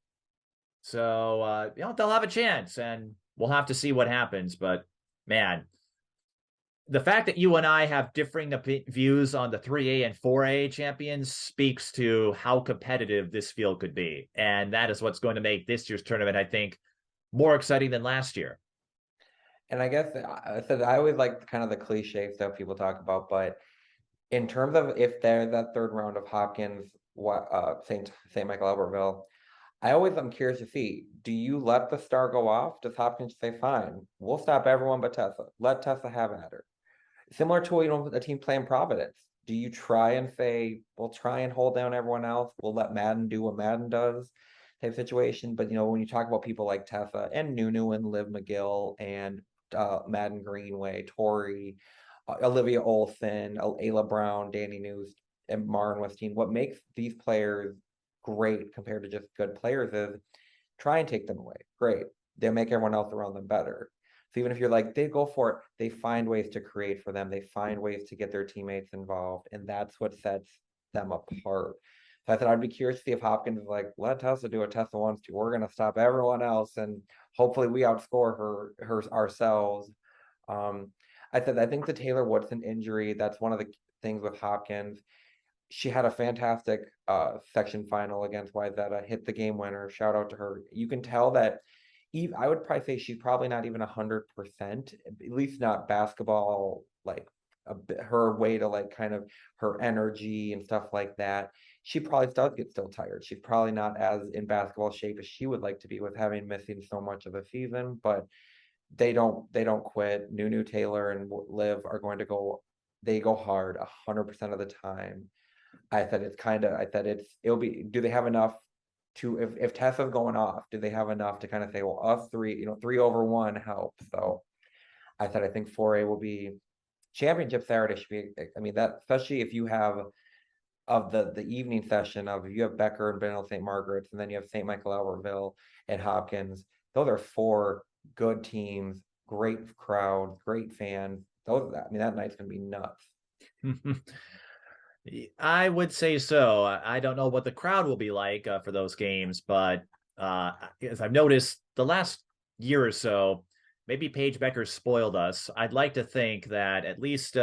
B: So, they'll have a chance, and we'll have to see what happens. But, man, the fact that you and I have differing views on the 3A and 4A champions speaks to how competitive this field could be. And that is what's going to make this year's tournament, I think, more exciting than last year.
A: And I guess I always like kind of the cliche stuff people talk about, but In terms of if they're that third round of Hopkins, what St. Michael Albertville, I always am curious to see, do you let the star go off? Does Hopkins say, fine, we'll stop everyone but Tessa. Let Tessa have at her. Similar to, a team playing Providence. Do you try and say, we'll try and hold down everyone else? We'll let Madden do what Madden does type situation. But when you talk about people like Tessa and Nunu and Liv McGill and Madden Greenway, Tori, Olivia Olson, Ayla Brown, Danny News, and Marin Westeen, what makes these players great compared to just good players is try and take them away. Great. They'll make everyone else around them better. So even if you're like, they go for it, they find ways to create for them. They find ways to get their teammates involved. And that's what sets them apart. So I thought I'd be curious to see if Hopkins is like, let Tessa do what Tessa wants to. We're gonna stop everyone else and hopefully we outscore her ourselves. Um, I think the Taylor Woodson injury, that's one of the things with Hopkins. She had a fantastic section final against Wyzetta, hit the game winner. Shout out to her. You can tell that Eve, I would probably say she's probably not even 100%, at least not basketball, like her way to like kind of her energy and stuff like that. She probably does get still tired. She's probably not as in basketball shape as she would like to be with having missing so much of the season, but they don't quit. Nunu Taylor and Liv are going to go, they go hard 100% of the time. I said it'll be, do they have enough to, if Tessa's going off, do they have enough to kind of say, well, us three, 3-over-1 helps. So I said, I think 4A will be championship Saturday should be, I mean, that, especially if you have of the evening session of, you have Becker and Benel St. Margaret's, and then you have St. Michael Albertville and Hopkins. Those are four good teams, great crowd, great fans. I mean, that night's gonna be nuts.
B: I would say so. I don't know what the crowd will be like for those games, but as I've noticed the last year or so, maybe Paige Becker spoiled us. I'd like to think that at least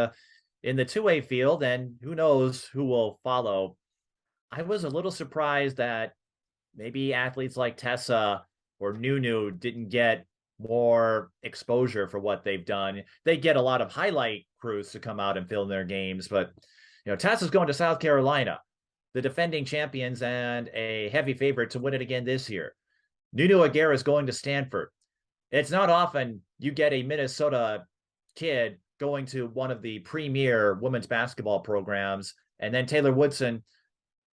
B: in the two-way field, and who knows who will follow, I was a little surprised that maybe athletes like Tessa or Nunu didn't get more exposure for what they've done. They get a lot of highlight crews to come out and film their games, but Tessa's going to South Carolina, the defending champions and a heavy favorite to win it again this year. Nunu Aguirre is going to Stanford. It's not often you get a Minnesota kid going to one of the premier women's basketball programs, and then Taylor Woodson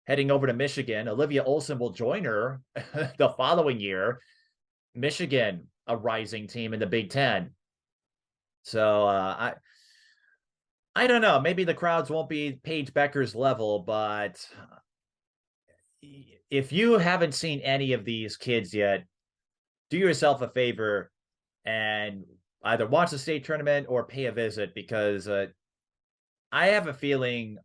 B: heading over to Michigan. Olivia Olson will join her the following year. Michigan, a rising team in the Big Ten. So I don't know. Maybe the crowds won't be Paige Becker's level, but if you haven't seen any of these kids yet, do yourself a favor and either watch the state tournament or pay a visit, because I have a feeling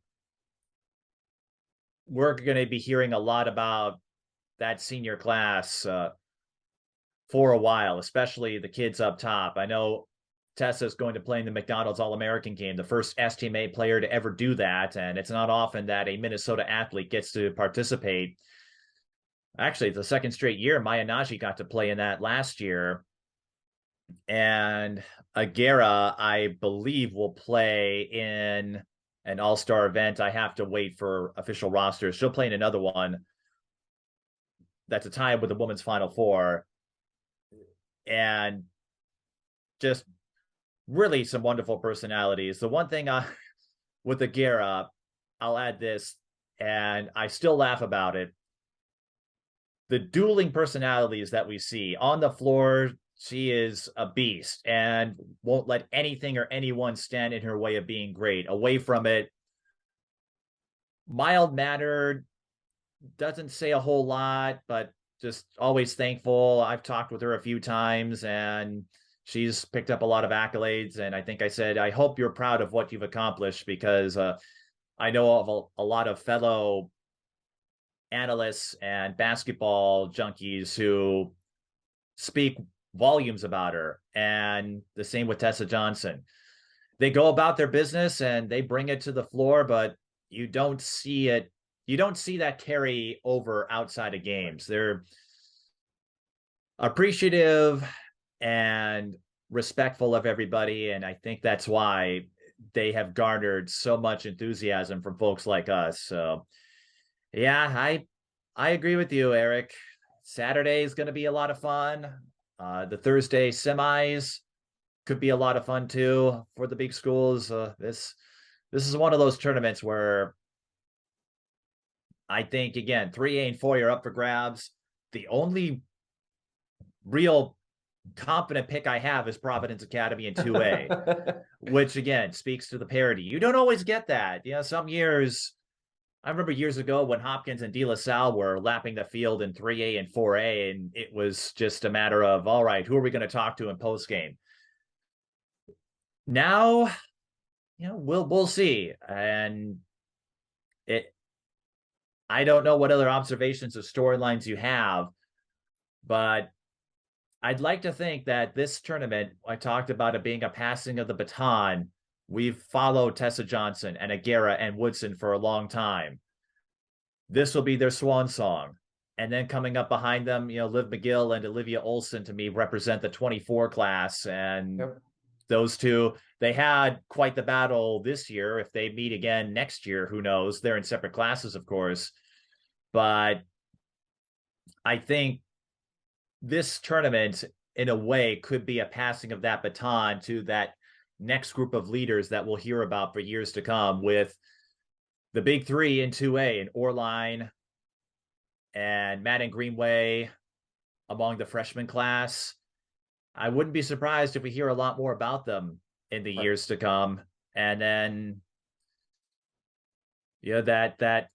B: we're going to be hearing a lot about that senior class for a while, especially the kids up top. I know Tessa's going to play in the McDonald's All-American game, the first STMA player to ever do that, and it's not often that a Minnesota athlete gets to participate. Actually, it's the second straight year. Maya Naji got to play in that last year. And Aguirre, I believe, will play in an all-star event. I have to wait for official rosters. She'll play in another one that's a tie with the women's Final Four. And just really some wonderful personalities. The one thing with Aguirre, I'll add this, and I still laugh about it. The dueling personalities that we see on the floor, she is a beast and won't let anything or anyone stand in her way of being great. Away from it, mild-mannered, doesn't say a whole lot, but just always thankful. I've talked with her a few times, and she's picked up a lot of accolades. And I think I said, I hope you're proud of what you've accomplished, because I know of a lot of fellow analysts and basketball junkies who speak volumes about her. And the same with Tessa Johnson. They go about their business and they bring it to the floor, but you don't see it. You don't see that carry over outside of games. They're appreciative and respectful of everybody. And I think that's why they have garnered so much enthusiasm from folks like us. So yeah, I agree with you, Eric. Saturday is going to be a lot of fun. The Thursday semis could be a lot of fun too for the big schools. This is one of those tournaments where I think, again, 3A and 4A are up for grabs. The only real confident pick I have is Providence Academy in 2A, which again speaks to the parity. You don't always get that. Some years, I remember years ago when Hopkins and De La Salle were lapping the field in 3A and 4A, and it was just a matter of, all right, who are we going to talk to in post game? Now, we'll see. And I don't know what other observations of storylines you have, but I'd like to think that this tournament, I talked about it being a passing of the baton. We've followed Tessa Johnson and Aguera and Woodson for a long time. This will be their swan song. And then coming up behind them, Liv McGill and Olivia Olson to me represent the 24 class. And
A: Yep.
B: those two, they had quite the battle this year. If they meet again next year, who knows? They're in separate classes, of course. But I think this tournament, in a way, could be a passing of that baton to that next group of leaders that we'll hear about for years to come, with the big three in 2A, and Orline and Madden Greenway among the freshman class. I wouldn't be surprised if we hear a lot more about them in the years to come. And then, that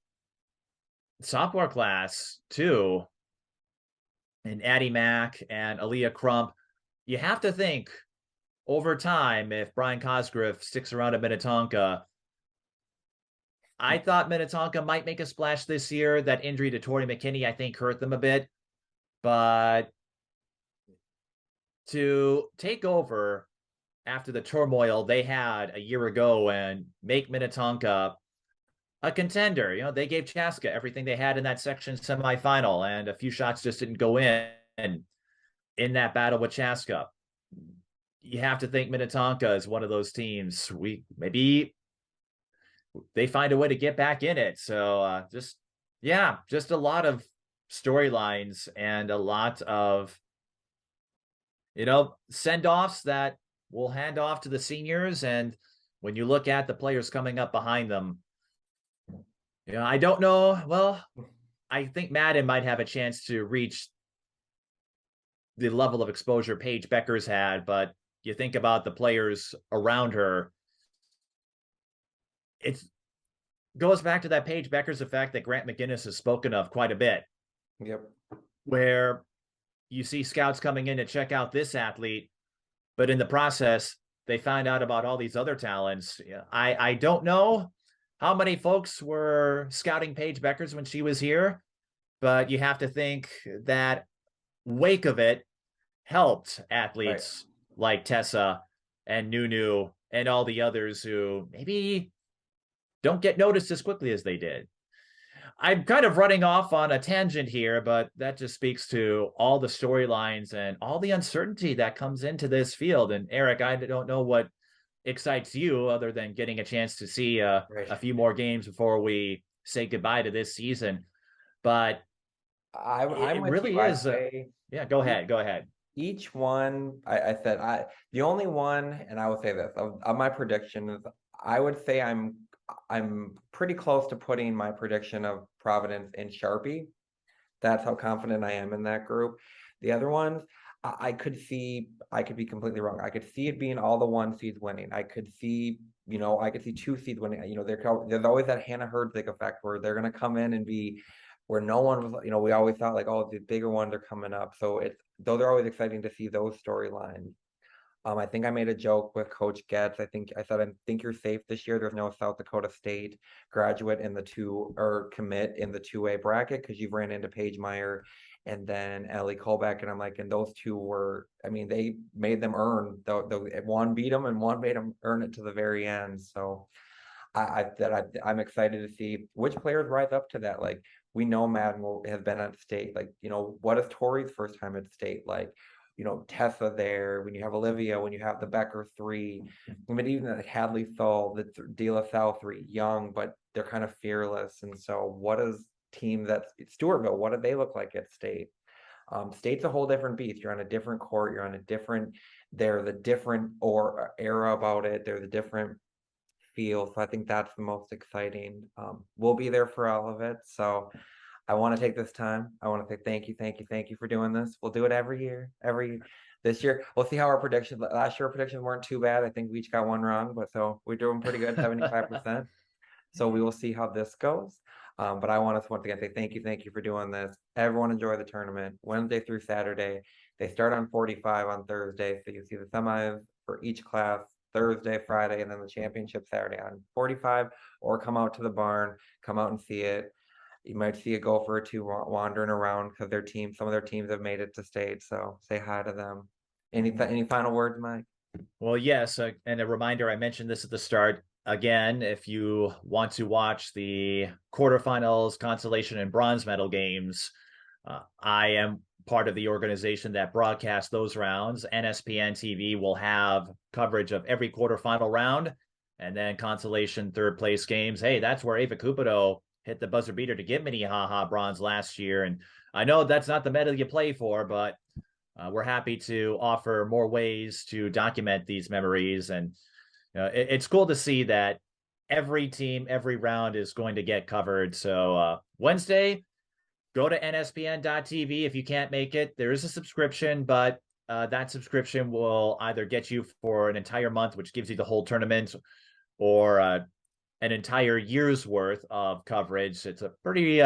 B: sophomore class too, and Addie Mack and Aaliyah Crump. You have to think over time, if Brian Cosgrove sticks around at Minnetonka, I thought Minnetonka might make a splash this year. That injury to Tori McKinney, I think, hurt them a bit. But to take over after the turmoil they had a year ago and make Minnetonka a contender, they gave Chaska everything they had in that section semifinal, and a few shots just didn't go in that battle with Chaska. You have to think Minnetonka is one of those teams. Maybe they find a way to get back in it. So just a lot of storylines and a lot of send-offs that we'll hand off to the seniors. And when you look at the players coming up behind them, I don't know. Well, I think Madden might have a chance to reach the level of exposure Paige Becker's had, but you think about the players around her, it goes back to that Paige Becker's effect that Grant McGinnis has spoken of quite a bit.
A: Yep.
B: Where you see scouts coming in to check out this athlete, but in the process, they find out about all these other talents. I don't know how many folks were scouting Paige Beckers when she was here, but you have to think that wake of it helped athletes like Tessa and Nunu and all the others who maybe don't get noticed as quickly as they did. I'm kind of running off on a tangent here, but that just speaks to all the storylines and all the uncertainty that comes into this field. And Eric, I don't know what excites you other than getting a chance to see a few more games before we say goodbye to this season. But
A: it really is.
B: Yeah, go ahead.
A: Each one, I said, the only one, and I will say this, of my predictions, I would say I'm pretty close to putting my prediction of Providence in Sharpie. That's how confident I am in that group. The other ones, I could be completely wrong. I could see it being all the 1 seeds winning. I could see 2 seeds winning. There's always that Hannah Herzig effect where they're going to come in and be where no one was, we always thought like, oh, the bigger ones are coming up. So those are always exciting to see those storylines. I think I made a joke with Coach Getz. I said, I think you're safe this year. There's no South Dakota State graduate in the commit in the 2A bracket because you've ran into Paige Meyer and then Ellie Colbeck. And I'm like, and those two were, they made them earn. One beat them and one made them earn it to the very end. So I'm excited to see which players rise up to that. Like, we know Madden has been at state. Like, what is Tori's first time at state like? Tessa there, when you have Olivia, when you have the Becker three, I mean, even the Hadley Thal, the De La Salle three, young, but they're kind of fearless. And so what is team that's Stewartville, what do they look like at state? State's a whole different beast. You're on a different court, you're on a different, they're the different or era about it, they're the different feel. So I think that's the most exciting. We'll be there for all of it. So I want to take this time. I want to say thank you, thank you, thank you for doing this. We'll do it every year. This year, we'll see how our predictions. Last year, our predictions weren't too bad. I think we each got one wrong, but so we're doing pretty good, 75%. So we will see how this goes. But I want to once again say thank you for doing this. Everyone enjoy the tournament Wednesday through Saturday. They start on 45 on Thursday, so you see the semis for each class Thursday, Friday, and then the championship Saturday on 45. Or come out to the barn, come out and see it. You might see a gopher or two wandering around because some of their teams have made it to state. So say hi to them. Any final words, Mike?
B: Well, yes, and a reminder, I mentioned this at the start. Again, if you want to watch the quarterfinals, consolation, and bronze medal games, I am part of the organization that broadcasts those rounds. NSPN TV will have coverage of every quarterfinal round, and then consolation third place games. Hey, that's where Ava Cupido hit the buzzer beater to get Minnehaha bronze last year. And I know that's not the medal you play for, but we're happy to offer more ways to document these memories. And it's cool to see that every team, every round is going to get covered. So Wednesday, go to nspn.tv. If you can't make it, there is a subscription, but that subscription will either get you for an entire month, which gives you the whole tournament, or an entire year's worth of coverage. It's a pretty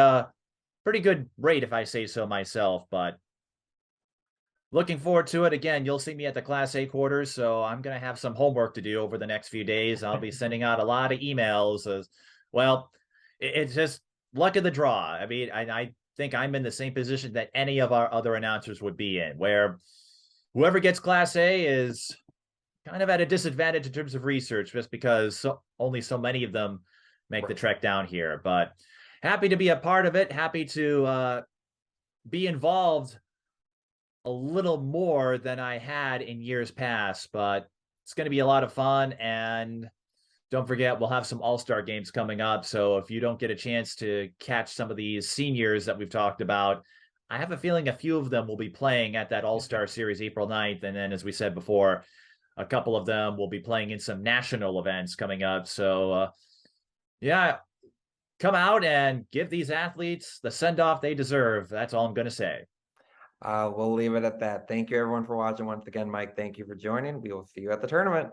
B: good rate, if I say so myself, but looking forward to it. Again, you'll see me at the Class A quarters, so I'm going to have some homework to do over the next few days. I'll be sending out a lot of emails as well. It's just luck of the draw. I mean, I think I'm in the same position that any of our other announcers would be in, where whoever gets Class A is kind of at a disadvantage in terms of research, just because only so many of them make the trek down here. But happy to be a part of it. Happy to be involved a little more than I had in years past, but it's going to be a lot of fun. And don't forget, we'll have some all-star games coming up. So if you don't get a chance to catch some of these seniors that we've talked about, I have a feeling a few of them will be playing at that all-star series April 9th. And then, as we said before, a couple of them will be playing in some national events coming up. So yeah, come out and give these athletes the send-off they deserve. That's all I'm going to say.
A: We'll leave it at that. Thank you everyone for watching. Once again, Mike, thank you for joining. We will see you at the tournament.